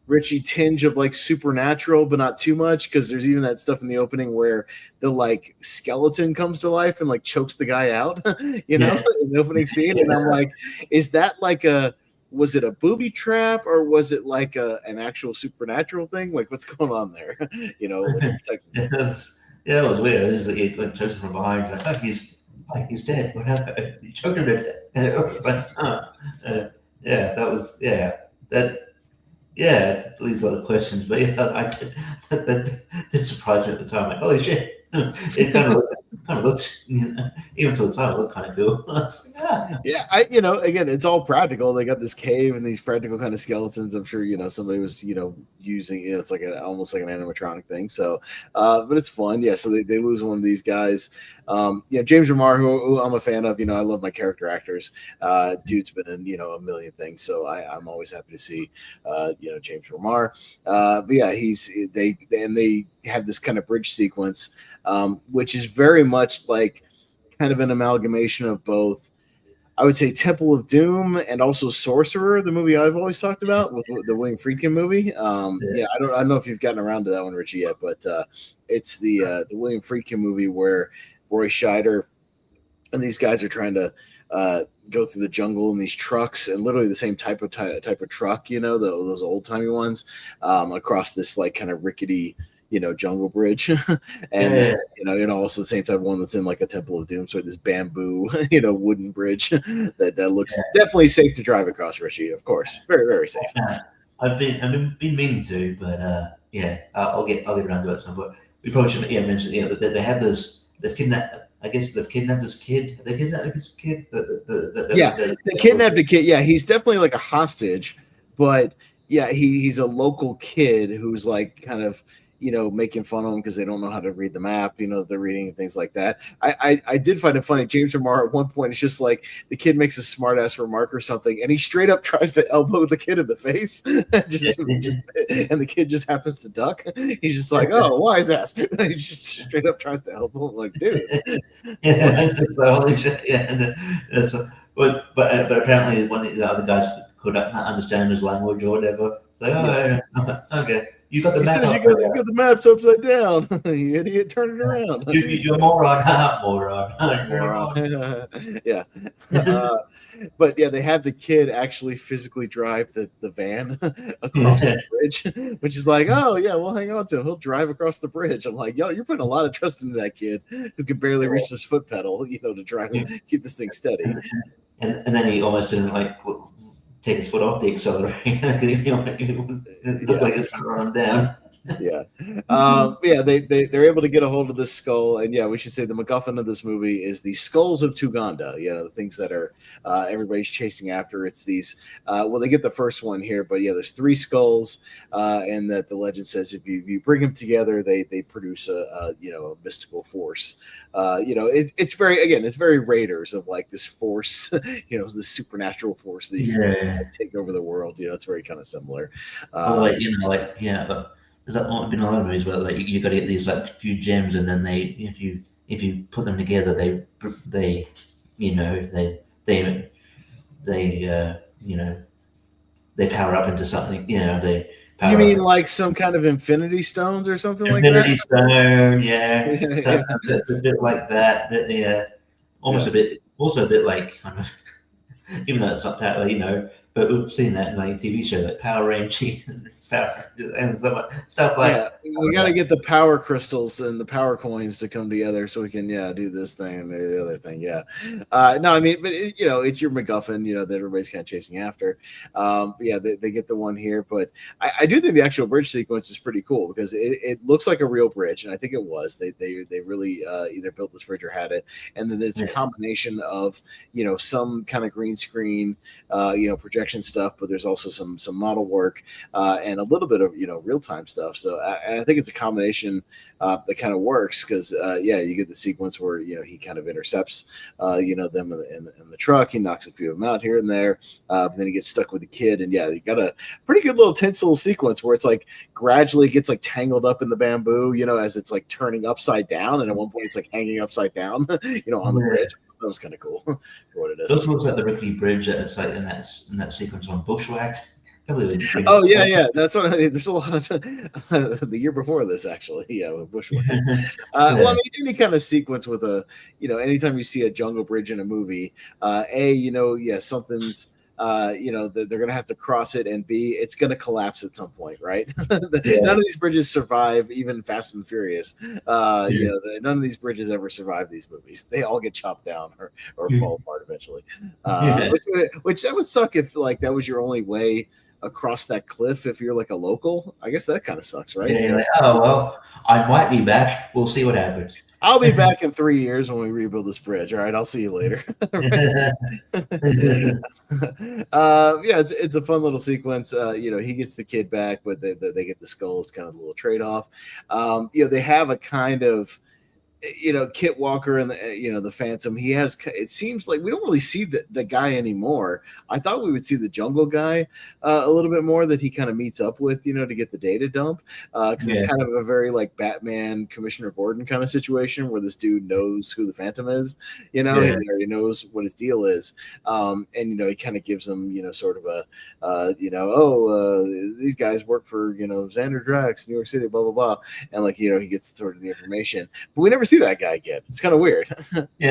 Richie, tinge of like supernatural, but not too much, because there's even that stuff in the opening where the like skeleton comes to life and like chokes the guy out, in the opening scene. And I'm like, is that like was it a booby trap, or was it like an actual supernatural thing? Like, what's going on there? Yeah, it was weird. This is like, he like chasing from behind, he's dead. What happened? You choked him to death. And it was like, yeah, that was that yeah, it leaves a lot of questions. But yeah, that did surprise me at the time. Like, holy shit! It kind of looked, even for the time, it looked kind of cool. I was like, Yeah, again, it's all practical. They got this cave and these practical kind of skeletons. I'm sure somebody was using it. It's like almost like an animatronic thing. So, but it's fun. Yeah. So they lose one of these guys. James Remar, who I'm a fan of. I love my character actors. Dude's been in a million things, so I'm always happy to see James Remar. But yeah, they have this kind of bridge sequence, which is very much like kind of an amalgamation of both. I would say Temple of Doom and also Sorcerer, the movie I've always talked about, with the William Friedkin movie. I don't know if you've gotten around to that one, Richie, yet, but it's the William Friedkin movie where Roy Scheider and these guys are trying to go through the jungle in these trucks, and literally the same type of truck, those old timey ones, across this like kind of rickety jungle bridge. And also the same type of one that's in like a Temple of Doom, so this bamboo wooden bridge that looks definitely safe to drive across, Richie, of course, very, very safe. I've been meaning to, but I'll get around to it at some point. We probably should mention that they have this. They've kidnapped. I guess they've kidnapped this kid. Have they kidnapped this kid? They kidnapped a kid. Yeah, he's definitely like a hostage, but yeah, he's a local kid who's like kind of making fun of them because they don't know how to read the map, they're reading and things like that. I did find it funny. James Remar at one point, it's just like the kid makes a smart ass remark or something, and he straight up tries to elbow the kid in the face, and the kid just happens to duck. He's just like, oh, wise ass. He just straight up tries to elbow him, like, dude. So holy shit, but apparently one of the other guys could understand his language or whatever. Like, okay. You got the map. You got the maps upside down. You idiot! Turn it around. You're a moron. Moron. Yeah. But yeah, they have the kid actually physically drive the van across the bridge, which is like, oh yeah, we'll hang on to him. He'll drive across the bridge. I'm like, yo, you're putting a lot of trust into that kid who can barely reach this foot pedal, to drive keep this thing steady. And then he almost didn't take his foot off the accelerator. It looked like it's running him down. They're able to get a hold of this skull, and we should say the MacGuffin of this movie is the skulls of Tuganda. The things that are everybody's chasing after. It's these. They get the first one here, but there's 3 skulls, and that the legend says if you bring them together, they produce a mystical force. It's very Raiders of like this force, this supernatural force that take over the world. It's very kind of similar. There's been a lot of movies where you got to get these few gems, and then if you put them together, they power up into something. You mean like some kind of infinity stones or something like that? Infinity stone, yeah. A bit like that, but almost a bit, also a bit like kind of, even though it's not that, but we've seen that in like TV show like Power Rangers and stuff like. We got to get the power crystals and the power coins to come together so we can do this thing and the other thing. No, I mean, but it's your MacGuffin, that everybody's kind of chasing after. They get the one here, but I do think the actual bridge sequence is pretty cool because it looks like a real bridge, and I think it was. They really either built this bridge or had it, and then it's a combination of some kind of green screen, projection stuff, but there's also some model work and a little bit of real-time stuff. So I think it's a combination that kind of works because you get the sequence where he kind of intercepts them in the truck. He knocks a few of them out here and there, but then he gets stuck with the kid, and you got a pretty good little tense little sequence where it's like gradually gets like tangled up in the bamboo as it's like turning upside down, and at one point it's like hanging upside down on the bridge. That was kind of cool for what it is. It also looks like the rickety bridge that it's like in that sequence on Bushwhacked. Oh yeah, that's what I mean. There's a lot of the year before this actually, with Bushwhacked. Well, I mean, any kind of sequence with anytime you see a jungle bridge in a movie, something's they're going to have to cross it, and B, it's going to collapse at some point, right? None of these bridges survive, even Fast and Furious. None of these bridges ever survive these movies. They all get chopped down or fall apart eventually. Which that would suck if like that was your only way across that cliff if you're like a local. I guess that kind of sucks, right? Yeah, you're like, oh well, I might be back. We'll see what happens. I'll be back in 3 years when we rebuild this bridge. All right, I'll see you later. It's a fun little sequence. He gets the kid back, but they get the skull. It's kind of a little trade-off. They have a kind of Kit Walker and the Phantom. He has. It seems like we don't really see the guy anymore. I thought we would see the Jungle Guy a little bit more, that he kind of meets up with, to get the data dump. Because it's kind of a very like Batman, Commissioner Gordon kind of situation where this dude knows who the Phantom is. He already knows what his deal is. And he kind of gives him sort of a these guys work for Xander Drax, New York City, blah blah blah, and like he gets sort of the information, but we never see that guy again. It's kind of weird. He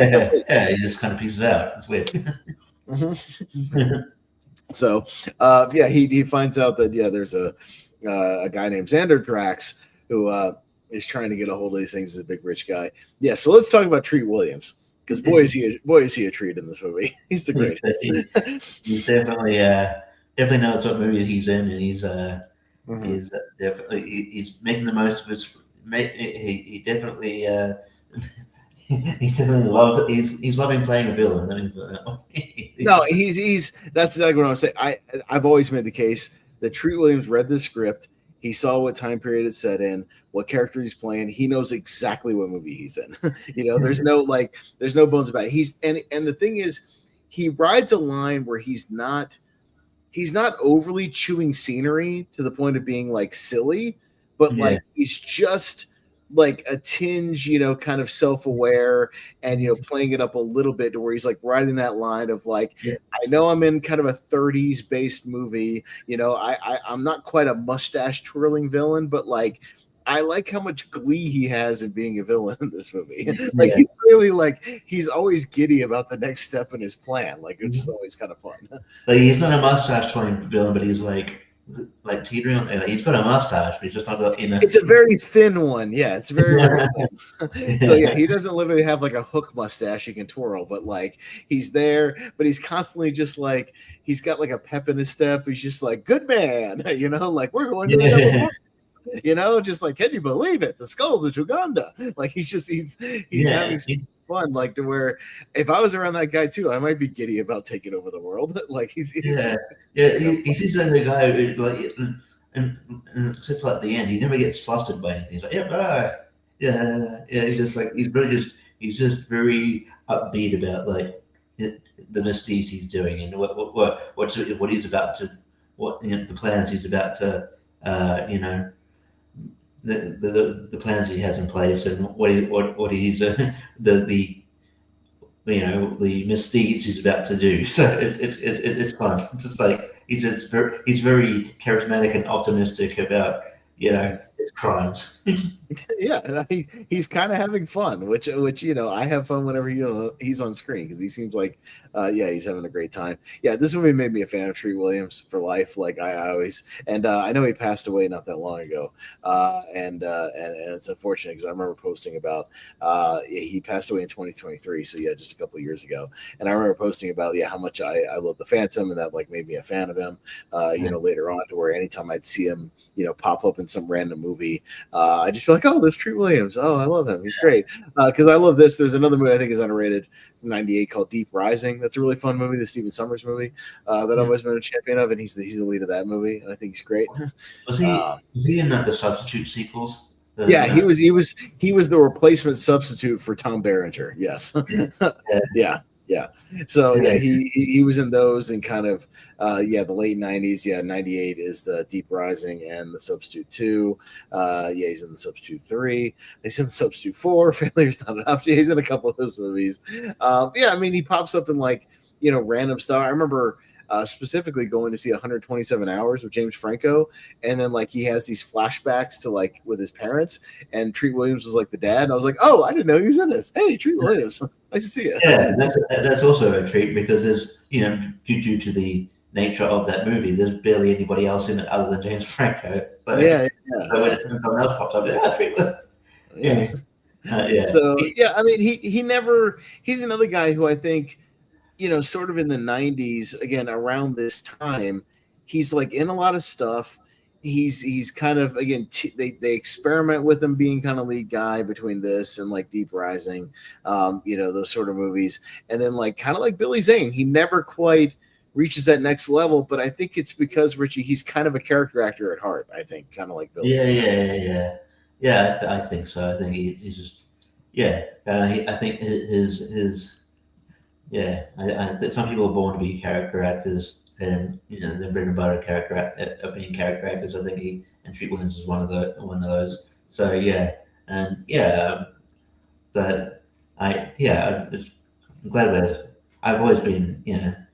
just kind of pieces out. It's weird. So, he finds out that there's a guy named Xander Drax who is trying to get a hold of these things. He's a big rich guy. Yeah. So let's talk about Treat Williams, because boy is he a treat in this movie. He's the greatest. He's definitely knows what movie he's in, and he's making the most of his. He definitely he's loving playing a villain. No, he's that's exactly what I'm saying. I've always made the case that Treat Williams read the script. He saw what time period it's set in, what character he's playing. He knows exactly what movie he's in. There's no bones about it. And the thing is, he rides a line where he's not overly chewing scenery to the point of being like silly, but like he's just like a tinge, kind of self-aware and playing it up a little bit to where he's like riding that line of like, I know I'm in kind of a 30s based movie, I'm not quite a mustache twirling villain, but like I like how much glee he has in being a villain in this movie. Like he's really like he's always giddy about the next step in his plan. Like it's just always kind of fun. Like he's not a mustache twirling villain, but he's like teetering on. He's got a mustache, but he's just not. It's a very thin one. Yeah, it's very thin. So he doesn't literally have like a hook mustache he can twirl, but like he's there, but he's constantly just like he's got like a pep in his step. He's just like good man, like we're going to the devil's just like, can you believe it? The skulls of Uganda. Like he's having some fun, like to where if I was around that guy too, I might be giddy about taking over the world. Like he sees the guy who, like, and except for at the end, he never gets flustered by anything. He's like, he's just very upbeat about like the misdeeds he's doing and what he's about to, the plans he's about to, the plans he has in place and what he's the misdeeds he's about to do. So it's fun. It's just like he's very charismatic and optimistic about his crimes. And he's kind of having fun, which I have fun whenever he's on screen because he seems like he's having a great time. This movie made me a fan of Treat Williams for life. Like I always, and I know he passed away not that long ago, and it's unfortunate because I remember posting about he passed away in 2023, so just a couple of years ago, and I remember posting about how much I love the Phantom, and that like made me a fan of him. Later on, to where anytime I'd see him pop up in some random movie, I just feel like, oh, there's Treat Williams. Oh, I love him. He's great. Because I love this. There's another movie I think is underrated from '98 called Deep Rising. That's a really fun movie, the Steven Sommers movie that I've always been a champion of, and he's the lead of that movie, and I think he's great. Was he in the Substitute sequels? He was the replacement substitute for Tom Berenger. Yes. So he was in those and kind of the late 90s. 98 is the Deep Rising and the Substitute 2. He's in the Substitute 3. He's in the Substitute 4. Failure's Not an Option. He's in a couple of those movies. He pops up in like random stuff. I remember specifically going to see 127 Hours with James Franco, and then like he has these flashbacks to like with his parents, and Treat Williams was like the dad, and I was like, oh, I didn't know he was in this. Hey, Treat Williams, nice to see you. That's also a treat because there's due to the nature of that movie, there's barely anybody else in it other than James Franco. So, Yeah, so when someone else pops up, Treatment. yeah. Yeah. So yeah, I mean, he's another guy who I think, sort of in the 90s, again, around this time, he's like in a lot of stuff. He's kind of, again, they experiment with him being kind of lead guy between this and like Deep Rising, those sort of movies. And then like kind of like Billy Zane, he never quite reaches that next level, but I think it's because Richie, he's kind of a character actor at heart, I think, kind of like Billy. Yeah. I think so. I think he's just I think his I think some people are born to be character actors, and they're bread and butter being character actors. I think and Treat Williams is one of those. So but I'm glad about it. I've always been a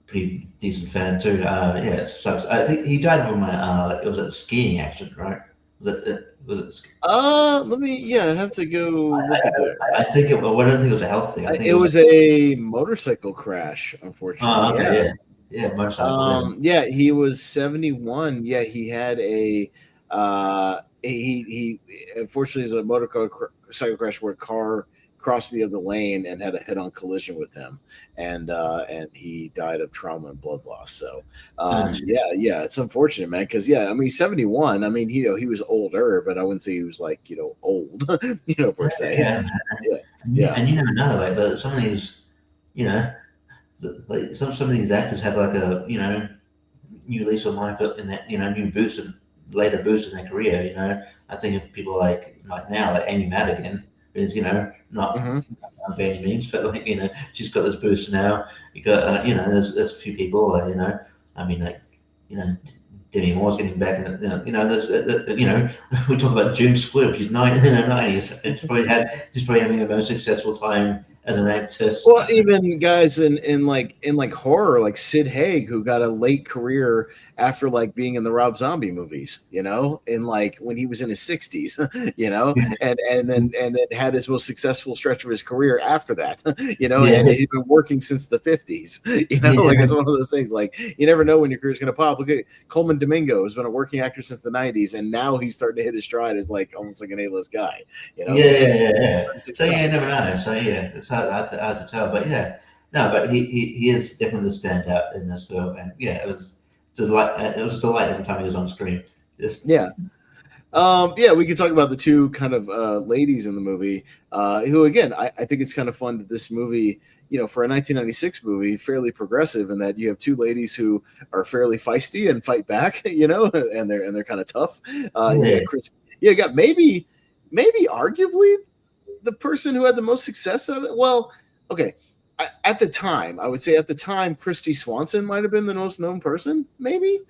pretty decent fan too. It sucks. I think he died from it was a skiing accident, right? Was that it? I'd have to go look at that. I think I don't think it was a health thing. I think It was a motorcycle crash, unfortunately. Okay, motorcycle. He was 71. Yeah, he had a he unfortunately is a motorcycle crash where a car crossed the other lane and had a head-on collision with him, and he died of trauma and blood loss. So it's unfortunate, man, because I mean, 71. I mean, he was older, but I wouldn't say he was like old, per se. And you never know, like some of these, like some of these actors have like a new lease of life in that new boost and later boost in their career. I think of people like now, like Amy Madigan is not by any means, but she's got this boost now. You got there's a few people I mean, like Demi Moore's getting back in there's we talk about June Squibb, she's in her 90s. She's probably having the most successful time as an actress. Well, even guys in like horror, like Sid Haig, who got a late career after like being in the Rob Zombie movies, in like when he was in his 60s, and then had his most successful stretch of his career after that, and he'd been working since the 50s, like it's one of those things, like you never know when your career's going to pop. Look at Coleman Domingo, has been a working actor since the 90s, and now he's starting to hit his stride as like almost like an A-list guy, So you never know. So it's hard to tell, but but he is definitely the standout in this film, and it was a delight every time he was on screen. We could talk about the two kind of ladies in the movie, who again, I think it's kind of fun that this movie, for a 1996 movie, fairly progressive in that you have two ladies who are fairly feisty and fight back, and they're kind of tough. You got maybe arguably the person who had the most success out of it. Well, okay. At the time, I would say Christy Swanson might have been the most known person, maybe.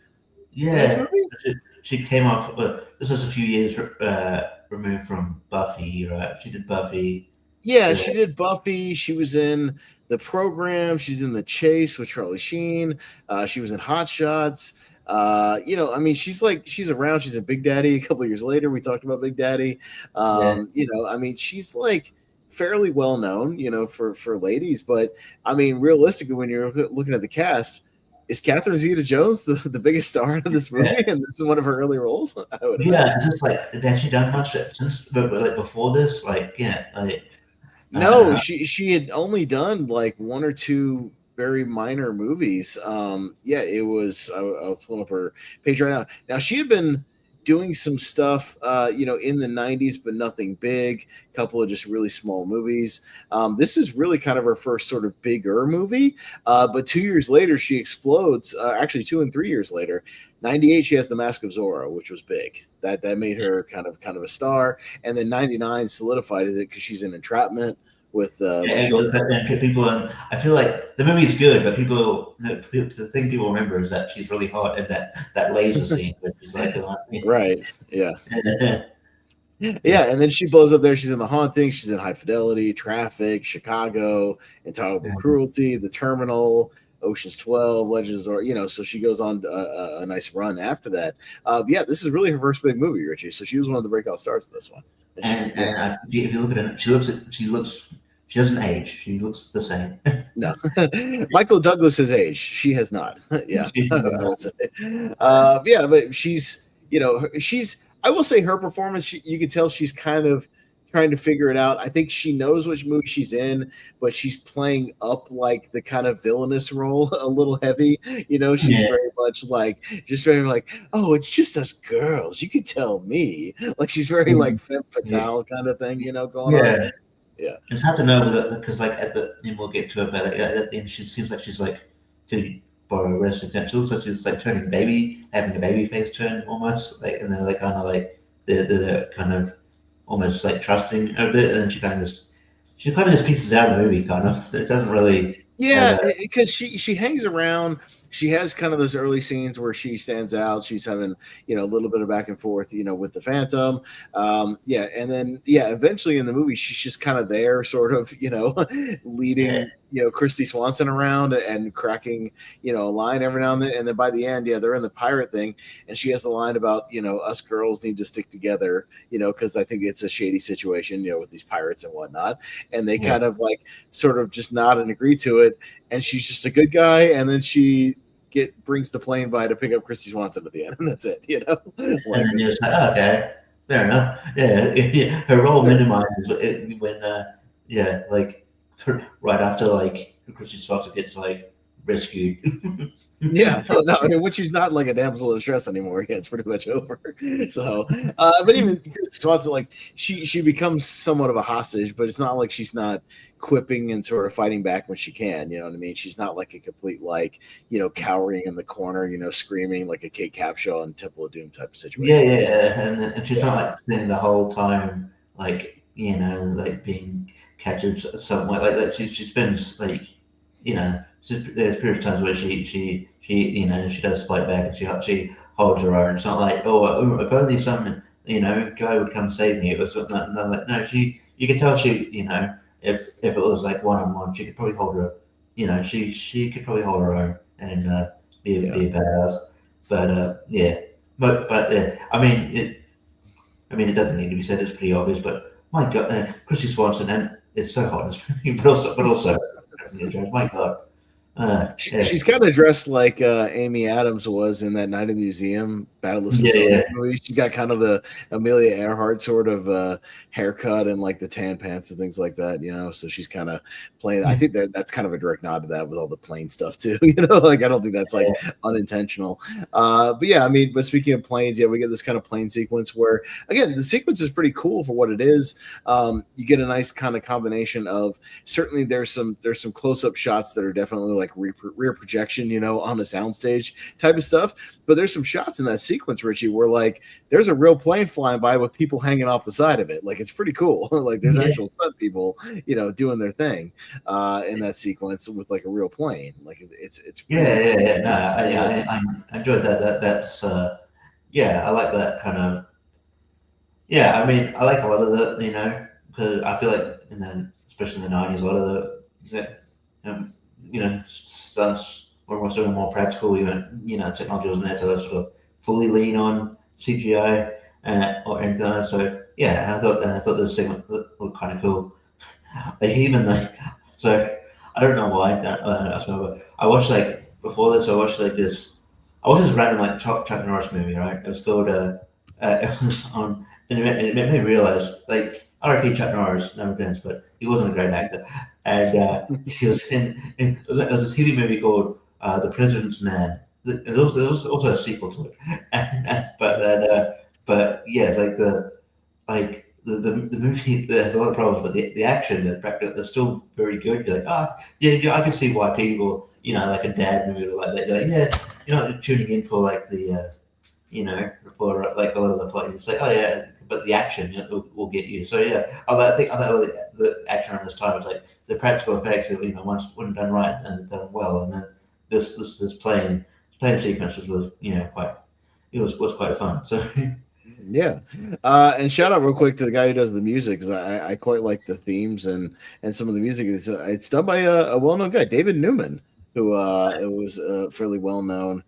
Yeah, she came off. This was a few years removed from Buffy, right? She did Buffy. Yeah, she did Buffy. She was in The Program. She's in The Chase with Charlie Sheen. She was in Hot Shots. I mean, she's around. She's a Big Daddy. A couple of years later, we talked about Big Daddy. I mean, she's like fairly well known, for ladies. But I mean, realistically, when you're looking at the cast, is Catherine Zeta-Jones the biggest star of this movie, and this is one of her early roles? Just like, has she done much since, like before this? No, she had only done like one or two very minor movies. It was. I'll pull up her page right now. Now she had been doing some stuff, in the 90s, but nothing big. A couple of just really small movies. This is really kind of her first sort of bigger movie. But 2 years later, she explodes. Actually, 2 and 3 years later, 98, she has The Mask of Zorro, which was big. That made her kind of a star. And then 99 solidified it because she's in Entrapment with and people. I feel like the movie's good, but the thing people remember is that she's really hot in that laser scene, which is like right, yeah. And then she blows up there. She's in The Haunting. She's in High Fidelity, Traffic, Chicago, Intolerable Cruelty, The Terminal, Ocean's 12, Legends, or so she goes on a nice run after that. This is really her first big movie, Richie. So she was one of the breakout stars of this one. And if you look at her, she looks She doesn't age. She looks the same. No, Michael Douglas has aged. She has not. Yeah, I would say. Yeah, but she's, she's. I will say her performance. You can tell she's kind of trying to figure it out. I think she knows which movie she's in, but she's playing up like the kind of villainous role a little heavy. She's very much like just very like, oh, it's just us girls. You can tell me. Like she's very like femme fatale kind of thing, going on. Yeah. It's hard to know because like and we'll get to it, but at the end she seems like she's like, to borrow a wrestling term, she looks like she's like having a baby face turn almost, like, and then like kind of like the kind of almost like trusting a bit, and then she kind of just pieces out of the movie, kind of. It doesn't really. Yeah, because she hangs around. She has kind of those early scenes where she stands out. She's having a little bit of back and forth, with the Phantom. And then eventually in the movie she's just kind of there, sort of, leading Christy Swanson around and cracking a line every now and then. And then by the end, they're in the pirate thing, and she has the line about us girls need to stick together, because I think it's a shady situation, with these pirates and whatnot. And they kind of like sort of just nod and agree to it. And she's just a good guy, and then she brings the plane by to pick up Christy Swanson at the end, and that's it. Like, and then you're just like, oh, okay, fair enough. Yeah. Her role minimizes when like right after like Christy Swanson gets like rescued. No, I mean, when she's not like a damsel in distress anymore, it's pretty much over. So, but even Swanson, like she becomes somewhat of a hostage, but it's not like she's not quipping and sort of fighting back when she can. You know what I mean? She's not like a complete like cowering in the corner, screaming like a Kate Capshaw in Temple of Doom type of situation. Yeah, and she's not like spending the whole time like like being captured somewhere like she spends like there's period of times where she does fight back, and she holds her own. It's not like, oh, if only some guy would come save me. It was no, you could tell if it was like one-on-one, she could probably hold her, she could probably hold her own and be a badass. But I mean it doesn't need to be said. It's pretty obvious, but my God, Christy Swanson, and it's so hot in this movie, but also my God. She's kind of dressed like Amy Adams was in that Night in the Museum Battle of Smithsonian movie. She got kind of the Amelia Earhart sort of haircut and like the tan pants and things like that, So she's kind of playing. I think that's kind of a direct nod to that with all the plane stuff too. Like I don't think that's like unintentional. But speaking of planes, we get this kind of plane sequence where again the sequence is pretty cool for what it is. You get a nice kind of combination of certainly there's some close up shots that are definitely like rear projection, on the soundstage type of stuff. But there's some shots in that sequence, Richie, where like there's a real plane flying by with people hanging off the side of it. Like it's pretty cool. Like there's actual stunt people, doing their thing in that sequence with like a real plane. Like it's No, I enjoyed that. That's I like that kind of. Yeah, I mean, I like a lot of the because I feel like especially in the 90s, a lot of the stunts were sort of more practical. Technology wasn't there to sort of fully lean on CGI or anything like that. So and I thought this segment looked kind of cool. Like even like I don't know why. I watched like before this. I watched this random like Chuck Norris movie. Right, it was called it was on, and it made me realize like. R.I.P. Chuck Norris, no offense, but he wasn't a great actor. And he was in there was this TV movie called The President's Man. There was also a sequel to it. But the movie there's a lot of problems, but the action, they're still very good. You're like, I can see why people, like a dad movie like that. You're not tuning in for like the for like a lot of the plot. You say, but the action will get you. So I think the action on this time was like the practical effects of once when done right and done well, and then this plane sequence was was quite fun. So and shout out real quick to the guy who does the music, because I quite like the themes and some of the music. It's done by a well-known guy, David Newman, who it was fairly well-known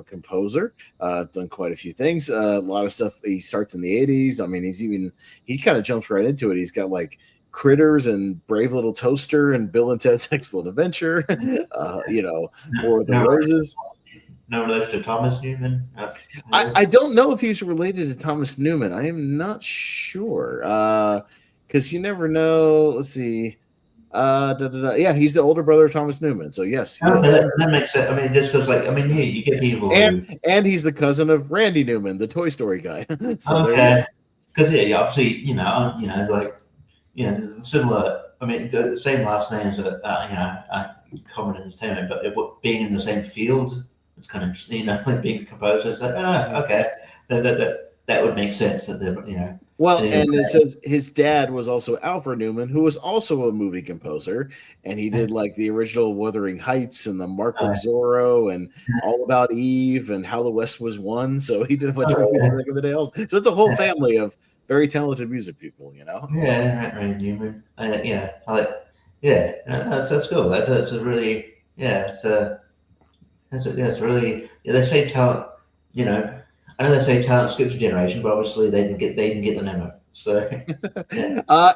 composer, done quite a few things, a lot of stuff. He starts in the 80s. I mean, he kind of jumps right into it. He's got like Critters and Brave Little Toaster and Bill and Ted's Excellent Adventure, or The No, Roses. no relation to Thomas Newman. I don't know if he's related to Thomas Newman. I am not sure. Because you never know. Let's see. Yeah, he's the older brother of Thomas Newman. So yes, that makes sense. I mean, just because, you get people and he's the cousin of Randy Newman, the Toy Story guy. So okay, because obviously, similar. I mean, the same last names are common entertainment, but being in the same field, it's kind of interesting. Like being a composer, it's like, okay, that would make sense that they're. Well, and it says his dad was also Alfred Newman, who was also a movie composer, and he did like the original Wuthering Heights and the Mark of Zorro and All About Eve and How the West Was Won. So he did a bunch of movies back in the day. So it's a whole family of very talented music people, Yeah, right, Newman. That's cool. That's a really it's really they say talent. I know they say talent skips a generation, but obviously they didn't get the memo. So,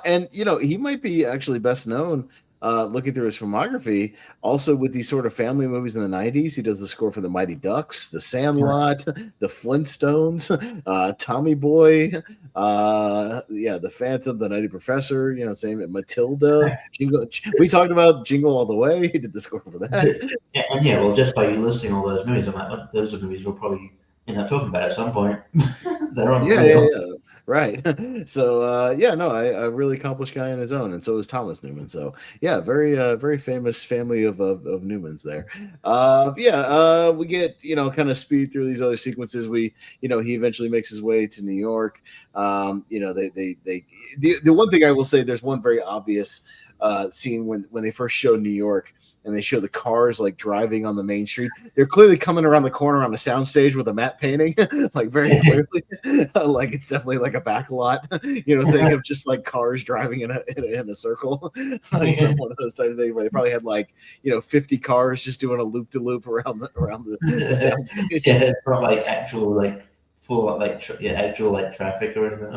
and he might be actually best known, looking through his filmography, also with these sort of family movies in the '90s. He does the score for The Mighty Ducks, The Sandlot, The Flintstones, Tommy Boy, The Phantom, The Nutty Professor. Same Matilda, Jingle. We talked about Jingle All the Way. He did the score for that. Well, just by you listing all those movies, I'm like, those are movies we'll probably talking about at some point. They're on. Yeah. Right. So, a really accomplished guy on his own, and so is Thomas Newman. So, very famous family of Newmans there. We get kind of speed through these other sequences. He eventually makes his way to New York. The one thing I will say, there's one very obvious scene when they first show New York. And they show the cars like driving on the main street. They're clearly coming around the corner on a soundstage with a matte painting, like very clearly, like it's definitely like a back lot, thing of just like cars driving in a circle, like one of those types of things where they probably had 50 cars just doing a loop to loop around the soundstage. Yeah, it's not like actual full actual traffic or anything.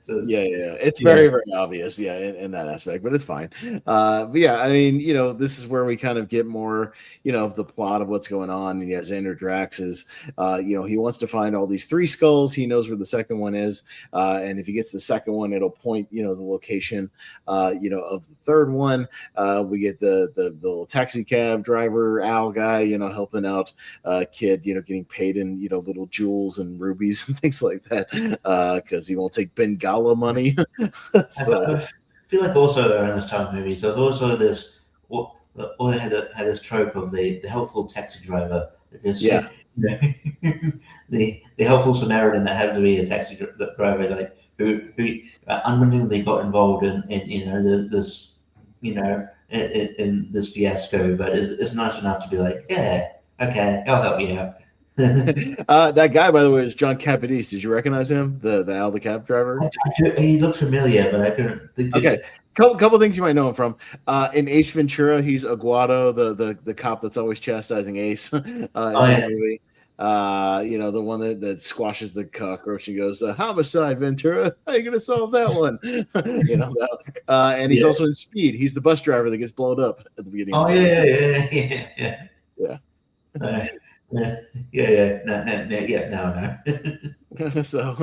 It's very obvious in that aspect, but it's fine. I mean, this is where we kind of get more of the plot of what's going on. And Xander Drax is he wants to find all these 3 skulls. He knows where the second one is, and if he gets the second one, it'll point the location of the third one. We get the little taxi cab driver Al guy helping out kid getting paid in little jewels and rubies and things like that, because he won't take Bengala money. So I feel like also around this time of movies, there's also this had this trope of the helpful taxi driver. The helpful Samaritan that happened to be a taxi driver, who unwittingly got involved in this in this fiasco, but it's nice enough to be like, yeah, okay, I'll help you out. That guy, by the way, is John Capadese. Did you recognize him? The Al the cab driver? He looks familiar, but I couldn't think. Okay, couple things you might know him from. In Ace Ventura, he's Aguado, the cop that's always chastising Ace. In that movie. The one that squashes the cockroach and goes, "Homicide, Ventura. How are you gonna solve that one?" And he's also in Speed. He's the bus driver that gets blown up at the beginning. Oh yeah. No. So,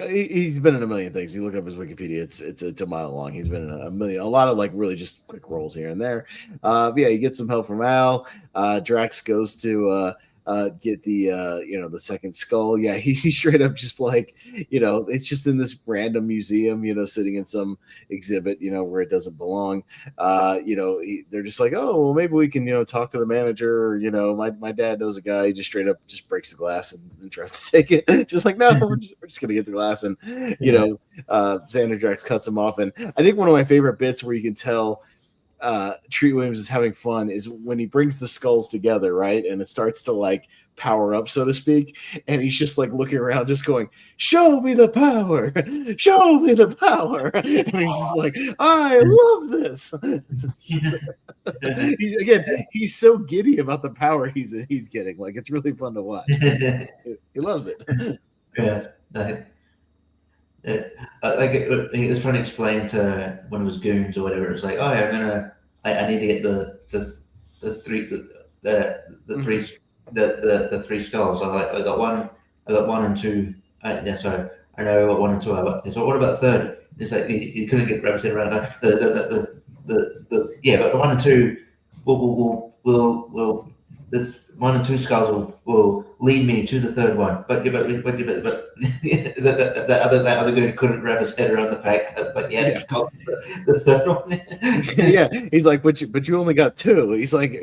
he's been in a million things. You look up his Wikipedia; it's a mile long. He's been in a lot of really just quick roles here and there. He gets some help from Al. Drax goes to get the second skull. He straight up just it's just in this random museum, sitting in some exhibit, where it doesn't belong. They're just like, oh, well, maybe we can, talk to the manager, or, my dad knows a guy. He just straight up just breaks the glass and tries to take it. Just like, no, we're just gonna get the glass. And Xander Drax cuts him off. And I think one of my favorite bits where you can tell Treat Williams is having fun is when he brings the skulls together, right? And it starts to power up, so to speak. And he's just looking around, just going, "Show me the power, show me the power." And he's just like, "I love this." He's so giddy about the power he's getting. It's really fun to watch. He loves it. Yeah. Like he was trying to explain to one of his goons or whatever. It's like, oh, I need to get the three the three the three skulls. I got one and two. Yeah, sorry, I know I got one and two. So what about the third? It's like he couldn't get represented around the yeah, but the one and two will the one and two skulls will lead me to the third one. But that other guy couldn't wrap his head around the fact that the third one. Yeah, he's like, but you only got two. He's like,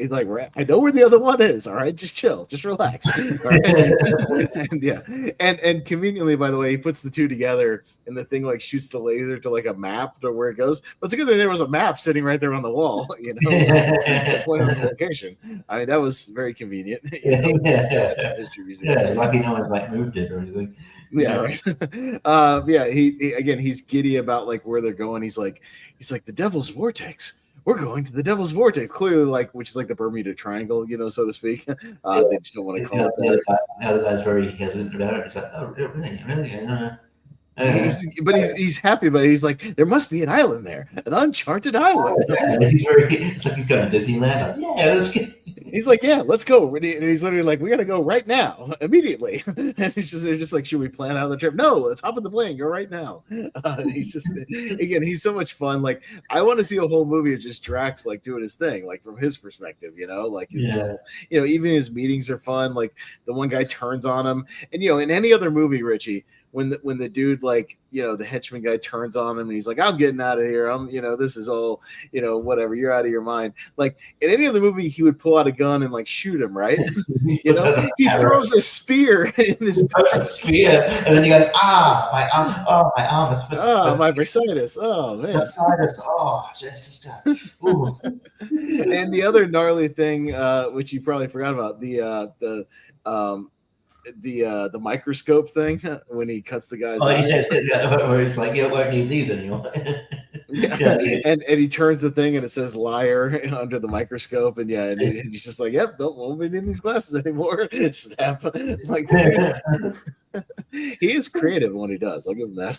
I know where the other one is. All right, just chill, just relax. All right? And yeah, and conveniently, by the way, he puts the two together, and the thing like shoots the laser to like a map to where it goes. But it's a good thing there was a map sitting right there on the wall, you know, to point out the location. I mean, that was very convenient. Lucky no one like moved it or anything. Yeah, right. Yeah, he again, he's giddy about like where they're going. He's like the Devil's Vortex. We're going to the Devil's Vortex. Clearly, like which is like the Bermuda Triangle, you know, so to speak. They just don't want to call it that. The other guy's very hesitant about it. He's like, oh, really? He's happy about it. He's like, there must be an island there, an uncharted island. It's like he's going to Disneyland. Like, yeah, let's get. He's like, yeah, let's go. And he's literally like, we got to go right now, immediately. And they're just like, should we plan out the trip? No, let's hop in the plane, go right now. He's just, again, he's so much fun. Like, I want to see a whole movie of just Drax like doing his thing, like from his perspective, you know, like his whole, you know, even his meetings are fun. Like the one guy turns on him, and you know, in any other movie, Richie, when the dude like, you know, the henchman guy turns on him and he's like, I'm getting out of here. You know, this is all, you know, whatever. You're out of your mind. Like in any other movie, he would pull out a gun and like shoot him, right? You know, he throws a spear in his spear, and then you go, my arm is my bursitis. Oh man, bursitis. Oh, Jesus. And the other gnarly thing, which you probably forgot about, the microscope thing when he cuts the guy's eyes. Where he's like, you won't need these anymore. And he turns the thing and it says liar under the microscope, and he's just like, yep, won't be needing these glasses anymore. Snap. Like he is creative in what he does. I'll give him that.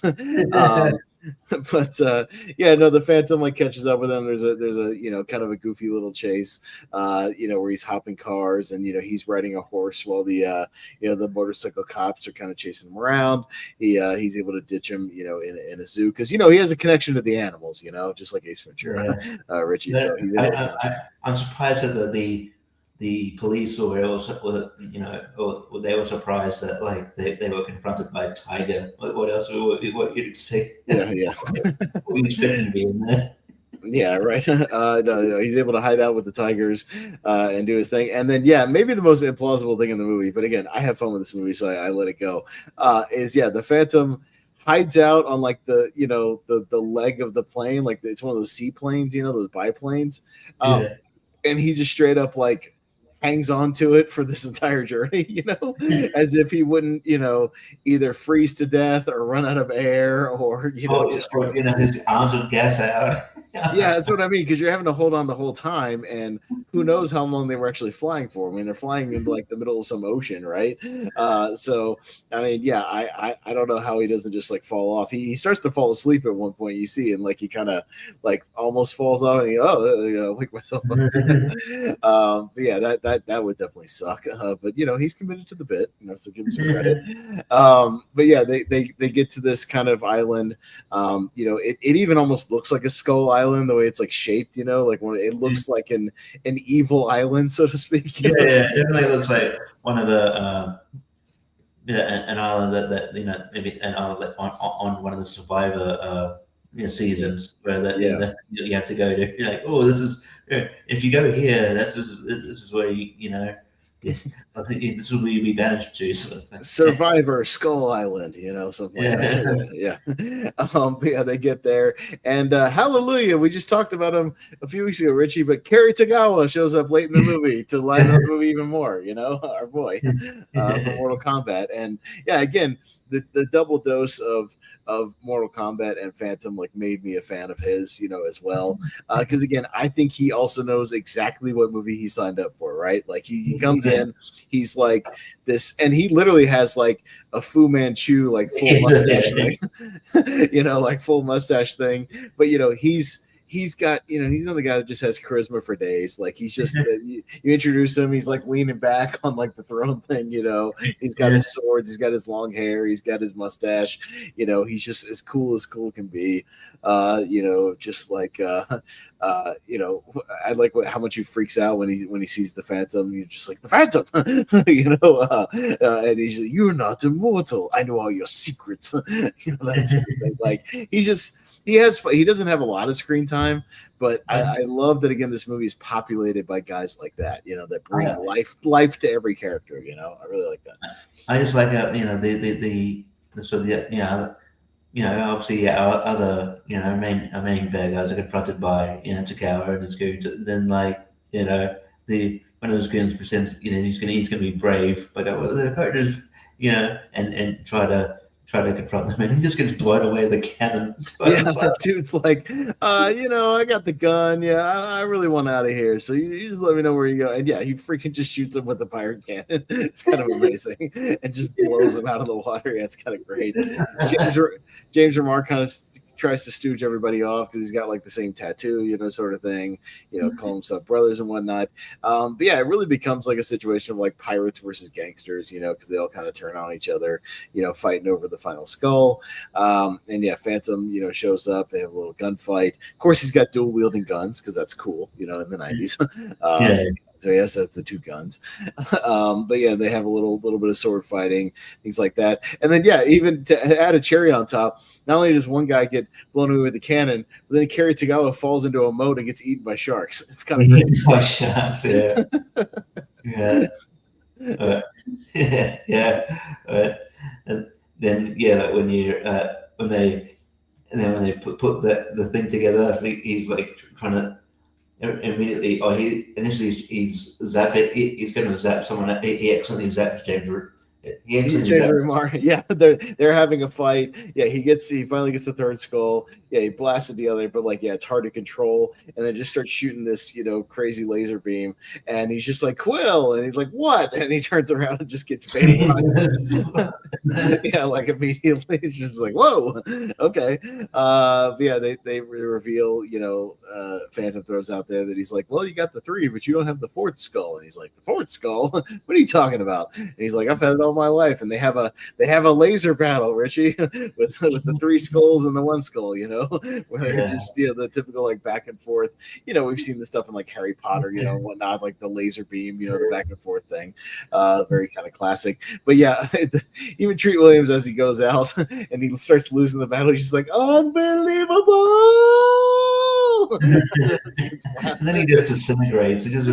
But the Phantom like catches up with him. There's a you know, kind of a goofy little chase, you know, where he's hopping cars and, you know, he's riding a horse while the you know, the motorcycle cops are kind of chasing him around. He's able to ditch him, you know, in a zoo because, you know, he has a connection to the animals, you know, just like Ace Ventura, Richie. So he's I'm surprised that the police or you know, or they were surprised that like they were confronted by a tiger. What else? What you'd expect? Yeah. What you expect him to be in there? Yeah, right. No, he's able to hide out with the tigers and do his thing. And then, maybe the most implausible thing in the movie, but again, I have fun with this movie, so I let it go, is the Phantom hides out on like the, you know, the leg of the plane. Like it's one of those seaplanes, you know, those biplanes. And he just straight up like hangs on to it for this entire journey, you know, as if he wouldn't, you know, either freeze to death or run out of air or, you know, his arms would gas out. Yeah, that's what I mean, because you're having to hold on the whole time, and who knows how long they were actually flying for. I mean, they're flying into like the middle of some ocean, right? So I mean, I don't know how he doesn't just like fall off. He starts to fall asleep at one point, you see, and like he kind of like almost falls off, and he wake myself up. But that would definitely suck. But you know, he's committed to the bit, you know, so give him some credit. But they get to this kind of island. You know, it even almost looks like a skull island the way it's like shaped, you know, like when it looks like an evil island, so to speak. It definitely looks like one of the an island that you know, maybe an island on one of the Survivor seasons where you have to go to. You're like, oh, this is if you go here, this is where you know. I think this is where you'd be banished to. Sort of thing. Survivor, Skull Island, you know, something like that. Yeah. They get there, and hallelujah, we just talked about him a few weeks ago, Richie, but Kerry Tagawa shows up late in the movie to lighten up the movie even more, you know, our boy from Mortal Kombat. And again, the double dose of Mortal Kombat and Phantom like made me a fan of his, as well. Because again, I think he also knows exactly what movie he signed up for, right? Like he comes in, he's like this, and he literally has like a Fu Manchu like full mustache thing, like full mustache thing. But he's got, he's another guy that just has charisma for days. Like he's just, you introduce him, he's like leaning back on like the throne thing, he's got his swords, he's got his long hair, he's got his mustache, he's just as cool can be. Just like, I like how much he freaks out when he sees the Phantom. You're just like, the Phantom, and he's like, you're not immortal. I know all your secrets. That sort of thing. Like he doesn't have a lot of screen time, but I love that again. This movie is populated by guys like that, that bring life to every character. I really like that. I just like the sort of obviously our other our main bad guys are confronted by Takao and his goons. Then one of those goons presents he's gonna be brave, but the characters and try to confront them, and he just gets blown away with the cannon. Dude's like, I got the gun. Yeah, I really want out of here. So you just let me know where you go. And yeah, he freaking just shoots him with the pirate cannon. It's kind of amazing, and just blows him out of the water. Yeah, it's kind of great. James Remar kind of tries to stooge everybody off because he's got like the same tattoo, sort of thing, call himself brothers and whatnot. But yeah, it really becomes like a situation of like pirates versus gangsters, because they all kind of turn on each other, fighting over the final skull. And yeah, Phantom, shows up. They have a little gunfight. Of course, he's got dual wielding guns because that's cool, in the 90s. So yes, that's the two guns. But yeah, they have a little bit of sword fighting, things like that. And then yeah, even to add a cherry on top, not only does one guy get blown away with the cannon, but then Kerry Tagawa falls into a moat and gets eaten by sharks. It's kind of great. By sharks, yeah. Yeah. And then like when they put the thing together, I think he's like trying to immediately. He's zapping. He's going to zap someone. He accidentally zaps James. James Remar. Yeah, they're having a fight. Yeah, he finally gets the third skull. Yeah, he blasted the other, but like, yeah, it's hard to control. And then just starts shooting this, crazy laser beam. And he's just like, Quill. And he's like, what? And he turns around and just gets vaporized. Yeah, like immediately. It's just like, whoa, okay. But yeah, they reveal, Phantom throws out there that he's like, well, you got the 3, but you don't have the 4th skull. And he's like, the 4th skull? What are you talking about? And he's like, I've had it all my life. And they have a laser battle, Richie, with the 3 skulls and the 1 skull, where they're just the typical like back and forth. We've seen this stuff in like Harry Potter, and whatnot, like the laser beam, the back and forth thing. Very kind of classic. But yeah, even Treat Williams as he goes out and he starts losing the battle, he's just like, unbelievable. And then he just disintegrates. He just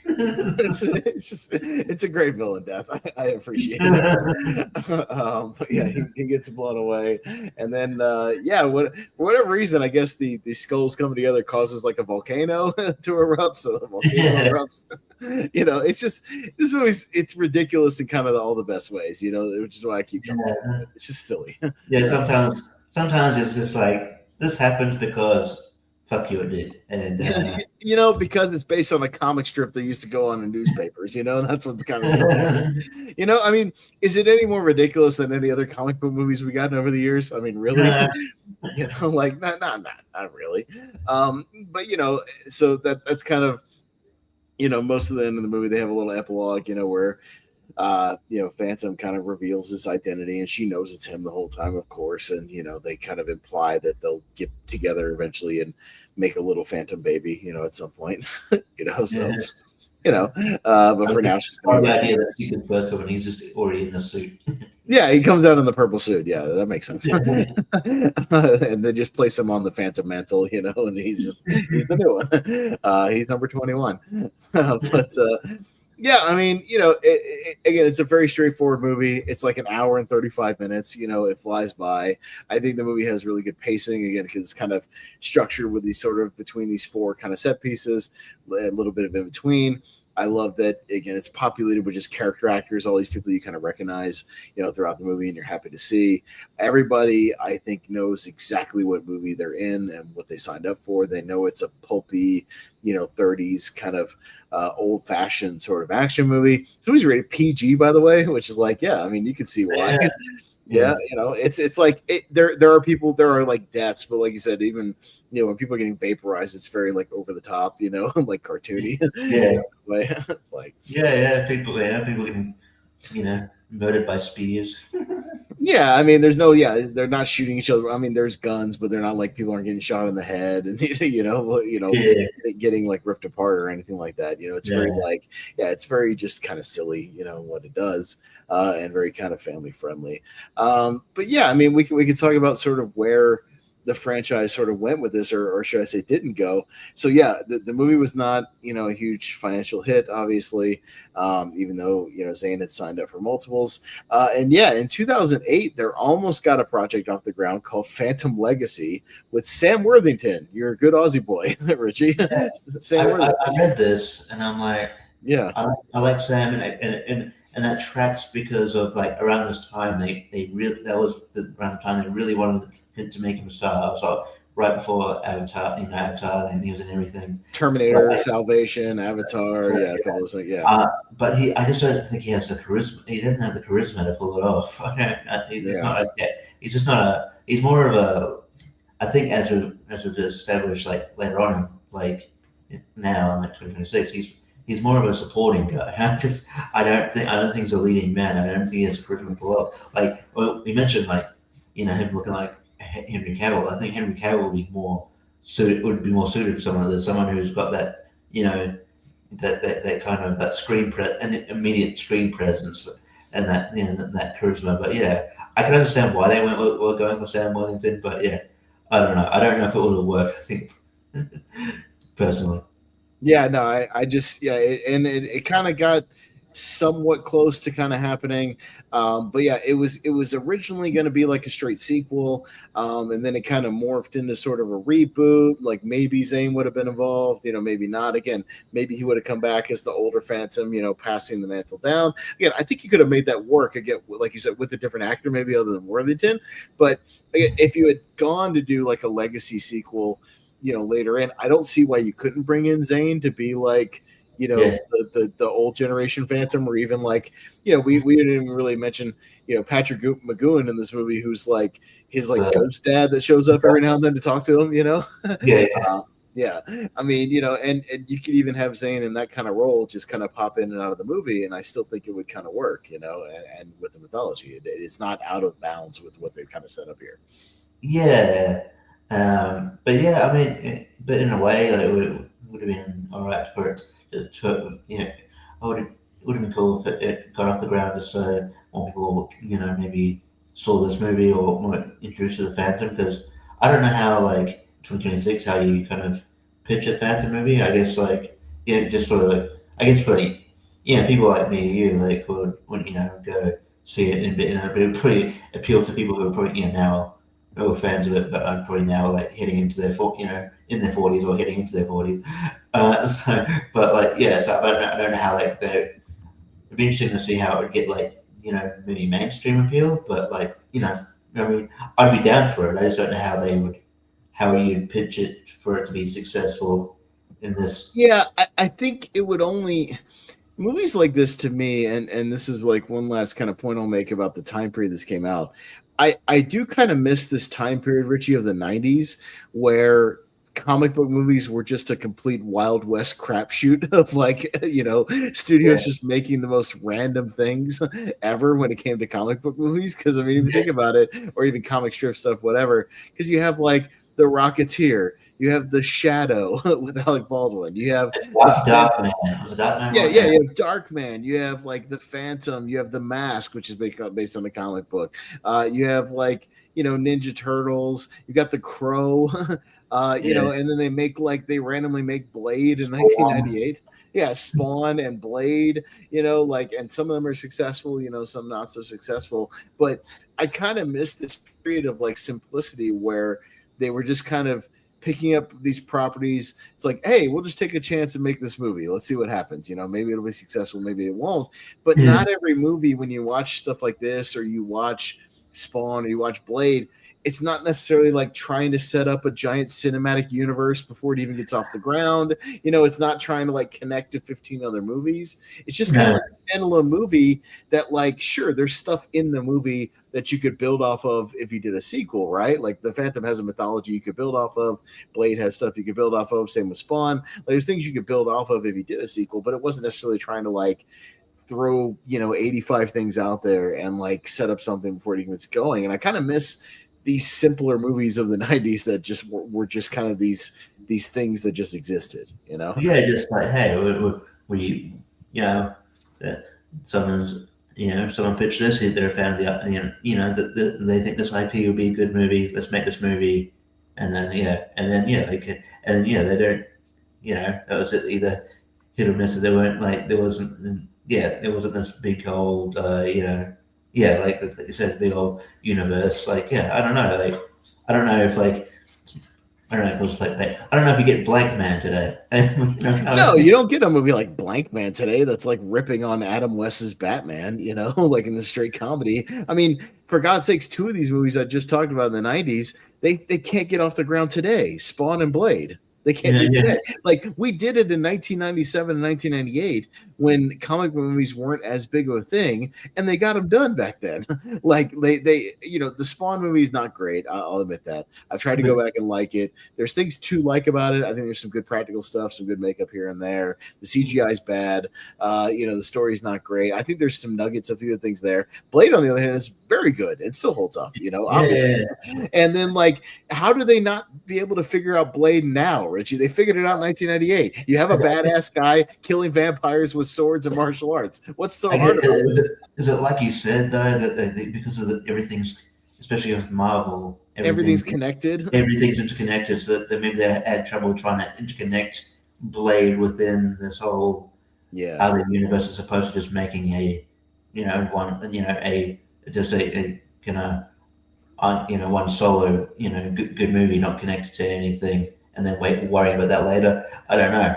it's a great villain death. I appreciate it. But yeah, he gets blown away, and then for whatever reason, I guess the skulls coming together causes like a volcano to erupt. So the volcano erupts. It's just this movie's it's ridiculous in kind of all the best ways. Which is why I keep coming. It's just silly. Yeah, sometimes it's just like this happens because. Fuck you, it did. And because it's based on a comic strip that used to go on in newspapers, and that's what the kind of stuff. I mean, is it any more ridiculous than any other comic book movies we gotten over the years? I mean, really? Like not really. But so that's kind of most of the end of the movie they have a little epilogue, where Phantom kind of reveals his identity, and she knows it's him the whole time, of course. And they kind of imply that they'll get together eventually and make a little Phantom baby, at some point. So but for now, she's the idea that she can birth him, and he's just already in the suit. Yeah, he comes out in the purple suit. Yeah, that makes sense. And they just place him on the Phantom mantle, and he's the new one. He's number 21. But yeah, I mean, again, it's a very straightforward movie. It's like an hour and 35 minutes. It flies by. I think the movie has really good pacing, again, because it's kind of structured with these sort of between these 4 kind of set pieces, a little bit of in between. I love that, again, it's populated with just character actors, all these people you kind of recognize, throughout the movie, and you're happy to see. Everybody, I think, knows exactly what movie they're in and what they signed up for. They know it's a pulpy, 30s kind of old-fashioned sort of action movie. This movie's rated PG, by the way, which is like, yeah, I mean, you can see why. Yeah, it's like there are like deaths, but like you said, even when people are getting vaporized, it's very like over the top, like cartoony. Yeah. Like people getting murdered by spears. yeah, I mean, they're not shooting each other. I mean, there's guns, but they're not like people aren't getting shot in the head and getting like ripped apart or anything like that. It's very like, it's very just kind of silly, what it does, and very kind of family friendly. But yeah, I mean, we could talk about sort of where the franchise sort of went with this, or should I say didn't go. So yeah, the movie was not, a huge financial hit, obviously, even though, Zane had signed up for multiples. And yeah, in 2008, there almost got a project off the ground called Phantom Legacy with Sam Worthington. You're a good Aussie boy, Richie. Sam Worthington. I read this and I'm like, yeah, I like Sam, and that tracks because of like around this time around the time they really wanted to make him a star. It was like right before Avatar, and he was in everything. Terminator, Salvation, Avatar, a couple of things, but I just don't think he has the charisma. He didn't have the charisma to pull it off. He's just not a. He's more of a. I think as we've established like later on, like now, like 2026, he's more of a supporting guy. I don't think he's a leading man. I don't think he has charisma to pull off. Like we mentioned, like him looking like Henry Cavill. I think Henry Cavill would be more suited for someone who's got that that kind of that an immediate screen presence and that that charisma. But yeah, I can understand why they were going for Sam Worthington. But yeah, I don't know. I don't know if it would have worked. I think personally. Yeah, no, I just it kind of got somewhat close to kind of happening, but yeah, it was originally going to be like a straight sequel, and then it kind of morphed into sort of a reboot. Like maybe Zane would have been involved, maybe not. Again, maybe he would have come back as the older Phantom, passing the mantle down. Again, I think you could have made that work again, like you said, with a different actor, maybe other than Worthington. But again, if you had gone to do like a legacy sequel, later in, I don't see why you couldn't bring in Zane to be like, the old generation Phantom, or even like, we didn't even really mention, Patrick McGowan in this movie, who's like his like ghost dad that shows up every now and then to talk to him, Yeah. I mean, and you could even have Zane in that kind of role, just kind of pop in and out of the movie, and I still think it would kind of work, and with the mythology, it's not out of bounds with what they've kind of set up here. Yeah. But yeah, I mean, but in a way, like, it would have been all right for it to it would have been cool if it got off the ground just so more people, maybe saw this movie or were introduced to the Phantom, because I don't know how, like, 2026, how you kind of pitch a Phantom movie. I guess, like, just sort of, like, I guess for, like, people like me and you, like, would go see it, and but it probably appeals to people who are probably, now who are fans of it, but I'm probably now like heading into their in their 40s or heading into their 40s. So I don't know how, like, it'd be interesting to see how it would get, like, maybe mainstream appeal, but like, I mean, I'd be down for it. I just don't know how you'd pitch it for it to be successful in this. Yeah, I think it would only. Movies like this, to me, and this is like one last kind of point I'll make about the time period this came out. I do kind of miss this time period, Richie, of the 90s, where comic book movies were just a complete Wild West crapshoot of, like, studios just making the most random things ever when it came to comic book movies. Because, I mean, if you think about it, or even comic strip stuff, whatever, because you have like The Rocketeer, you have The Shadow with Alec Baldwin. You have Darkman. You have Darkman. You have like The Phantom. You have The Mask, which is based on the comic book. You have like Ninja Turtles. You got The Crow. And then they randomly make Blade in 1998. Yeah, Spawn and Blade. And some of them are successful. Some not so successful. But I kind of miss this period of like simplicity where they were just kind of picking up these properties. It's like, hey, we'll just take a chance and make this movie. Let's see what happens. Maybe it'll be successful, maybe it won't. But not every movie, when you watch stuff like this, or you watch Spawn, or you watch Blade, it's not necessarily like trying to set up a giant cinematic universe before it even gets off the ground. It's not trying to like connect to 15 other movies. It's just kind of like a standalone movie that, like, sure, there's stuff in the movie that you could build off of if you did a sequel, right? Like the Phantom has a mythology you could build off of. Blade has stuff you could build off of. Same with Spawn. Like, there's things you could build off of if you did a sequel, but it wasn't necessarily trying to like throw 85 things out there and like set up something before it even gets going. And I kind of miss these simpler movies of the 90s that just were just kind of these things that just existed, Yeah, just like, hey, we that someone pitched this, they found that they think this IP would be a good movie. Let's make this movie, and then they don't, that was it, either hit or miss. They weren't like there wasn't this big old like you said, big old universe. Like, I don't know. Like, I don't know if it was like, I don't know if you get Blank Man today. No, you don't get a movie like Blank Man today that's like ripping on Adam West's Batman, like in a straight comedy. I mean, for God's sakes, two of these movies I just talked about in the 90s, they can't get off the ground today. Spawn and Blade. They can't do today. Like, we did it in 1997 and 1998 when comic movies weren't as big of a thing, and they got them done back then. Like, they the Spawn movie is not great. I'll admit that. I've tried to go back and like it. There's things to like about it. I think there's some good practical stuff, some good makeup here and there. The CGI is bad. The story's not great. I think there's some nuggets, a few good things there. Blade, on the other hand, is very good. It still holds up, obviously. And then, like, how do they not be able to figure out Blade now, Richie? They figured it out in 1998. You have a badass guy killing vampires with swords and martial arts. What's so hard about this? Is it like you said, though, that they because of everything's, especially with Marvel, everything's connected? Everything's interconnected, so that maybe they had trouble trying to interconnect Blade within this whole other universe, as opposed to just making one solo, good movie, not connected to anything, and then worrying about that later. I don't know.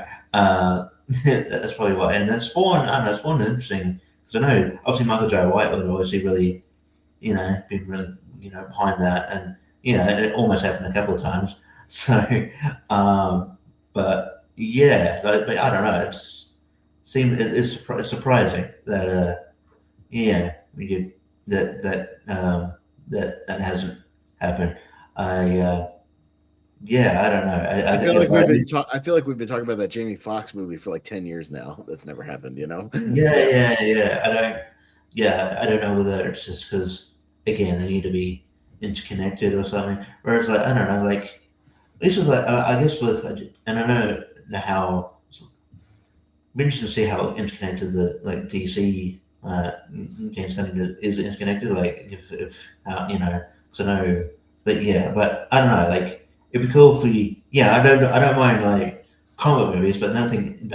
That's probably why. And then Spawn, I don't know, Spawn is interesting because I know obviously Michael J. White was obviously really, been really, behind that, and it almost happened a couple of times. So, but I don't know. It's surprising that that hasn't happened. I don't know. I feel like we've been talking about that Jamie Foxx movie for like 10 years now. That's never happened, Yeah. I don't know whether it's just because, again, they need to be interconnected or something. Whereas, like, I don't know, like, at least with, like, I guess with, and I don't know how. It'd be interesting to see how interconnected the DC James Gunn is interconnected. Like, if because I know, but I don't know, like. It'd be cool for you. I don't mind like comic movies, but nothing.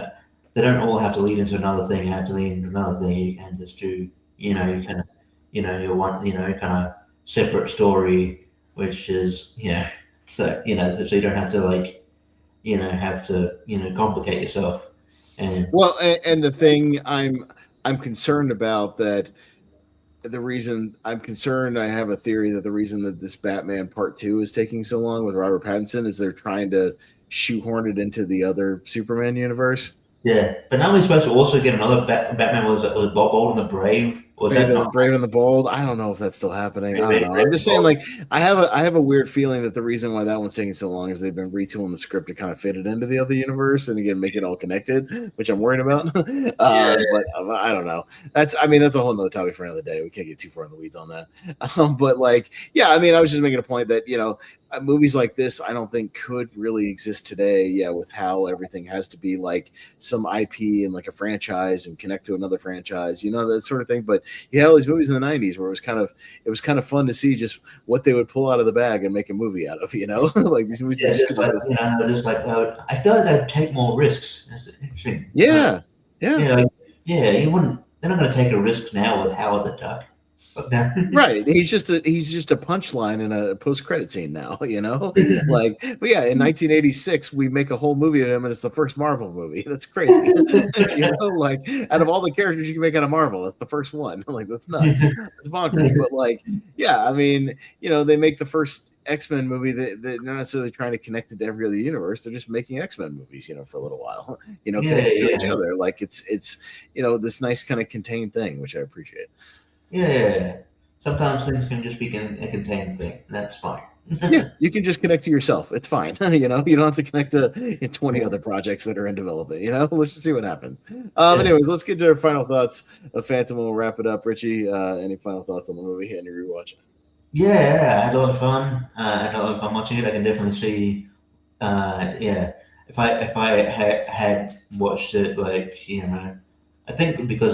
They don't all have to lead into another thing. You have to lead into another thing. You can just do, you kind of, your one, kind of separate story, which is, so you don't have to like, complicate yourself. And and the thing I'm concerned about that. The reason I'm concerned, I have a theory that the reason that this Batman Part 2 is taking so long with Robert Pattinson is they're trying to shoehorn it into the other Superman universe. Yeah, but now we're supposed to also get another Batman. Was Bold and the Brave? Was that Brave and the Bold? I don't know if that's still happening. I don't know. I'm just saying, like, I have a weird feeling that the reason why that one's taking so long is they've been retooling the script to kind of fit it into the other universe and again make it all connected, which I'm worried about. But I don't know. That's a whole nother topic for another day. We can't get too far in the weeds on that. But like, I was just making a point that movies like this I don't think could really exist today. With how everything has to be like some IP and like a franchise and connect to another franchise, that sort of thing. But you had all these movies in the 90s where it was kind of fun to see just what they would pull out of the bag and make a movie out of, like these movies. I feel like they'd take more risks. That's interesting. Yeah. You wouldn't. They're not going to take a risk now with Howard the Duck. Fuck that. Right. He's just a punchline in a post-credit scene now, Like, but yeah, in 1986, we make a whole movie of him, and it's the first Marvel movie. That's crazy. Like out of all the characters you can make out of Marvel, that's the first one. Like, that's nuts. That's bonkers. But like, yeah, I mean, they make the first X-Men movie that they're not necessarily trying to connect it to every other universe. They're just making X-Men movies, for a little while, connected to each other. Like it's this nice kind of contained thing, which I appreciate. Yeah. Sometimes things can just be a contained thing. That's fine. Yeah, you can just connect to yourself. It's fine. You don't have to connect to 20 other projects that are in development. Let's just see what happens. Anyways, let's get to our final thoughts of Phantom, and we'll wrap it up. Richie, any final thoughts on the movie and your rewatch? Yeah, I had a lot of fun. I had a lot of fun watching it. I can definitely see. If I had watched it, I think because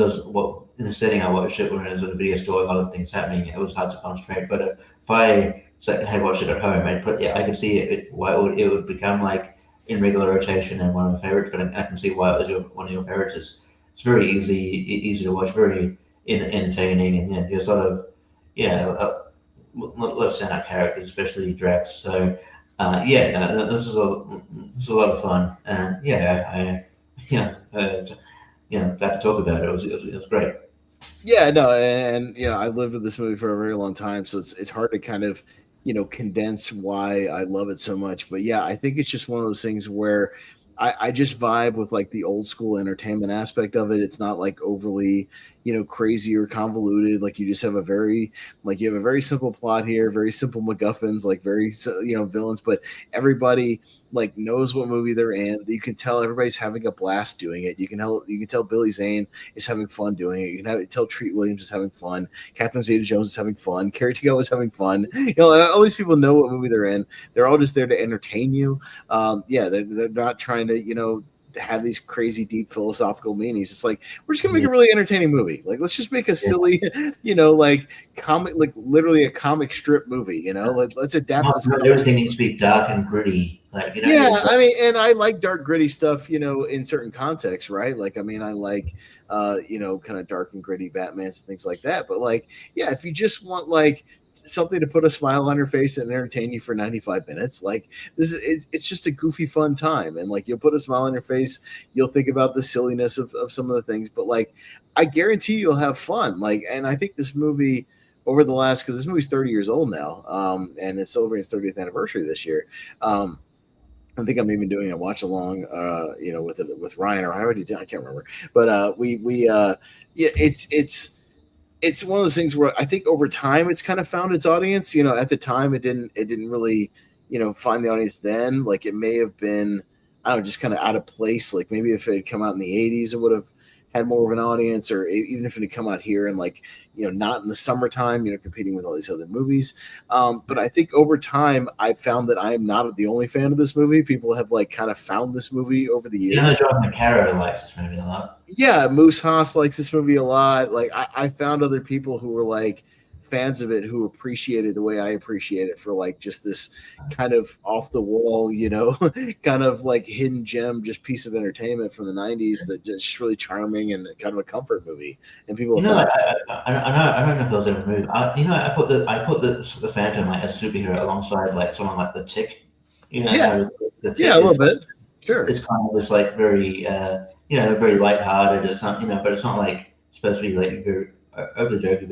in the setting I watched it when it was at a video store, a lot of things happening, it was hard to concentrate. But if I had watched it at home, I could see why it would become like in regular rotation and one of my favorites. But I can see why it was one of your favorites. It's very easy to watch, very entertaining, and you're sort of let's stand out characters, especially Drax. So this is a lot of fun, and glad to talk about it. It was great. Yeah, no, and I lived with this movie for a very long time, so it's hard to kind of condense why I love it so much. But yeah, I think it's just one of those things where I just vibe with like the old school entertainment aspect of it. It's not like overly, crazy or convoluted. Like you just have a very simple plot here, very simple MacGuffins, like very, villains, but everybody like knows what movie they're in. You can tell everybody's having a blast doing it. You can tell Billy Zane is having fun doing it. You can tell Treat Williams is having fun. Catherine Zeta-Jones is having fun. Carrie Tigo is having fun. All these people know what movie they're in. They're all just there to entertain you. They're not trying to, have these crazy deep philosophical meanings. It's like, we're just gonna make a really entertaining movie. Like, let's just make a silly, like comic, like literally a comic strip movie. Let's adapt this. Everything needs to be dark and gritty. Yeah, I mean, and I like dark gritty stuff, in certain contexts, right? Like, I mean, I like kind of dark and gritty Batmans and things like that. But like, yeah, if you just want like something to put a smile on your face and entertain you for 95 minutes, like it's just a goofy fun time, and like you'll put a smile on your face, you'll think about the silliness of some of the things, but like I guarantee you'll have fun. Like, and I think this movie over the last, because this movie's 30 years old now, and it's celebrating its 30th anniversary this year. I think I'm even doing a watch along, with Ryan, or I already did. I can't remember, but it's one of those things where I think over time it's kind of found its audience. At the time it didn't really, find the audience then. Like it may have been, I don't know, just kind of out of place. Like maybe if it had come out in the 80s, it would have had more of an audience, or even if it had come out here and like, not in the summertime, competing with all these other movies. But I think over time I found that I am not the only fan of this movie. People have like kind of found this movie over the years. John McCarroll likes this movie a lot. Yeah, Moose Haas likes this movie a lot. Like I found other people who were like fans of it who appreciated the way I appreciate it, for like just this kind of off the wall, kind of like hidden gem, just piece of entertainment from the 90s that just really charming and kind of a comfort movie. And people, I don't know if those ever moved. I put the Phantom like as a superhero alongside like someone like the Tick. The Tick, a little bit. Sure, it's kind of just like very very lighthearted. It's not but it's not like supposed to be like very overly jokey,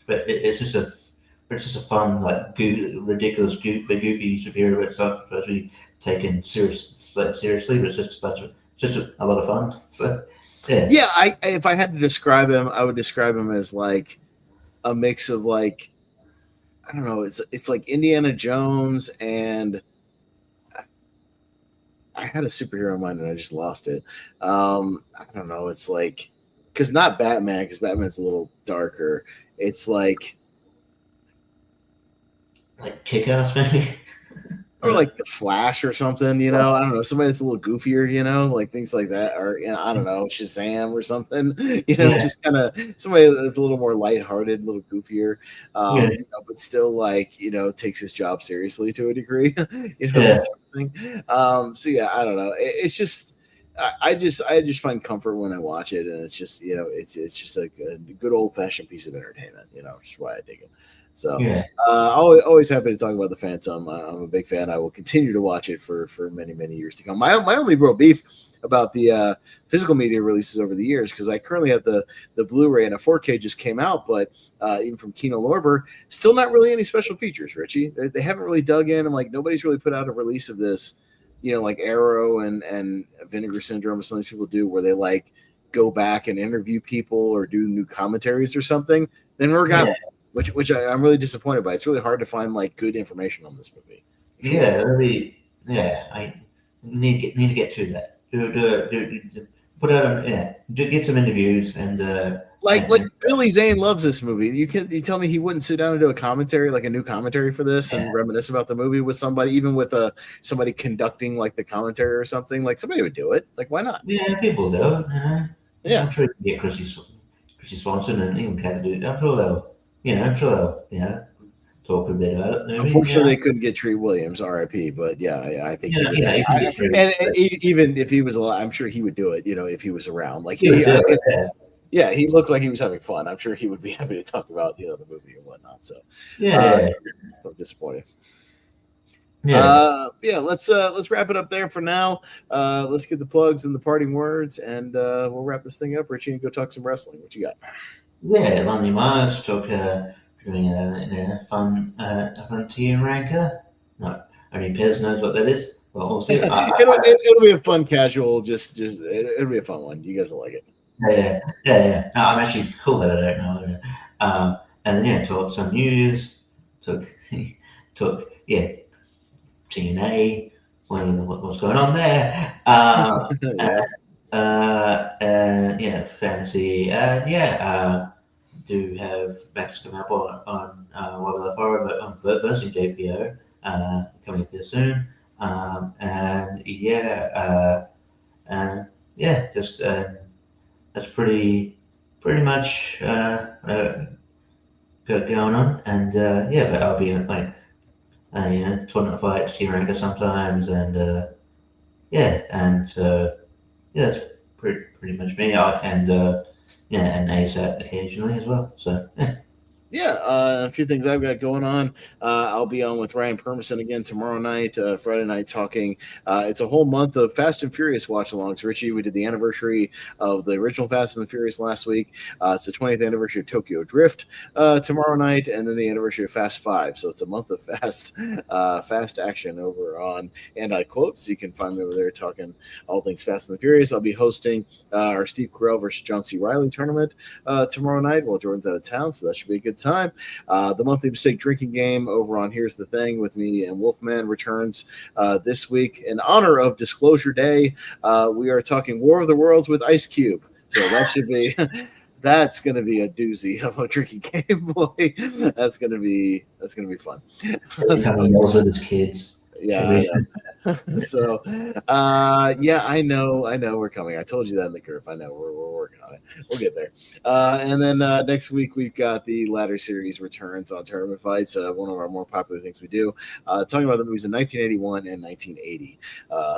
but it's just a fun, like ridiculous, goofy superhero. But it's not supposed to be taken seriously. But it's just a lot of fun. So yeah. If I had to describe him, I would describe him as like a mix of like, I don't know. It's like Indiana Jones, and I had a superhero in mind and I just lost it. I don't know. It's like, because not Batman, because Batman's a little darker. It's like Kick-Ass, maybe, or like the Flash or something. I don't know, somebody that's a little goofier. Like things like that, or I don't know, Shazam or something. Just kind of somebody that's a little more lighthearted, a little goofier, but still like takes his job seriously to a degree. That sort of thing. So yeah, I don't know. It's just I just find comfort when I watch it, and it's just it's just like a good old fashioned piece of entertainment, which is why I dig it. So Yeah. always happy to talk about the Phantom. I'm a big fan. I will continue to watch it for many years to come. My only real beef about the physical media releases over the years, because I currently have the Blu-ray, and a 4K just came out, but even from Kino Lorber, still not really any special features. Richie, they haven't really dug in. I'm like, nobody's really put out a release of this. Like Arrow and Vinegar Syndrome, some of these people do, where they like go back and interview people or do new commentaries or something. Then we're got which I'm really disappointed by. It's really hard to find like good information on this movie. I need to get to that. Put out get some interviews and like Billy Zane loves this movie. You tell me he wouldn't sit down and do a commentary, like a new commentary for this, and reminisce about the movie with somebody, even with somebody conducting like the commentary or something. Like somebody would do it. Like why not? Yeah, people do it. Yeah, I'm sure you can get Chrissy Swanson and even Kathy. I'm sure they'll talk a bit about it. Maybe. Unfortunately, they couldn't get Tree Williams, R.I.P. But I think even if he was alive, I'm sure he would do it. If he was around, like yeah, he looked like he was having fun. I'm sure he would be happy to talk about the movie and whatnot. So I'm disappointed. Let's wrap it up there for now. Let's get the plugs and the parting words, and we'll wrap this thing up. Richie, and go talk some wrestling. What you got? Yeah, Lonely March talk doing a fun tea and ranker. No, only Pez knows what that is. Well, we'll see. It'll be a fun casual. It'll be a fun one. You guys will like it. Yeah. No, I'm actually cool that I don't know. And then talk some news. Talk TNA. What's going on there? Fantasy. Do have Max come up on Wild Love Horror, but on versus JPO coming up here soon. That's pretty much going on, and but I'll be like tournament fights, team ranker sometimes, and that's pretty much me. And ASAP occasionally as well. So a few things I've got going on. I'll be on with Ryan Permison again tomorrow night, Friday night, talking. It's a whole month of Fast and Furious watch-alongs. Richie, we did the anniversary of the original Fast and the Furious last week. It's the 20th anniversary of Tokyo Drift tomorrow night, and then the anniversary of Fast 5. So it's a month of fast action over on And I Quote. So you can find me over there talking all things Fast and the Furious. I'll be hosting our Steve Carell versus John C. Reilly tournament tomorrow night while Jordan's out of town, so that should be a good time. The monthly mistake drinking game over on Here's the Thing with me and Wolfman returns this week in honor of Disclosure Day. We are talking War of the Worlds with Ice Cube, so that should be that's going to be a doozy of a drinking game, boy. That's going to be fun. He yells at his kids. Yeah. So, I know we're coming. I told you that in the group. I know we're working on it. We'll get there. And then next week we've got the Ladder Series returns on Tournament Fights. One of our more popular things we do. Talking about the movies in 1981 and 1980.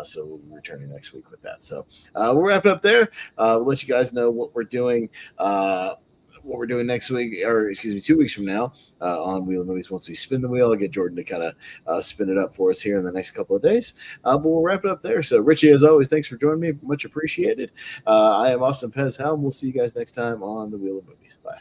So we'll be returning next week with that. So we'll wrap it up there. We'll let you guys know what we're doing. Next week, or 2 weeks from now, on Wheel of Movies. Once we spin the wheel, I'll get Jordan to kind of spin it up for us here in the next couple of days. But we'll wrap it up there. So, Richie, as always, thanks for joining me. Much appreciated. I am Austin Pez Howell. We'll see you guys next time on the Wheel of Movies. Bye.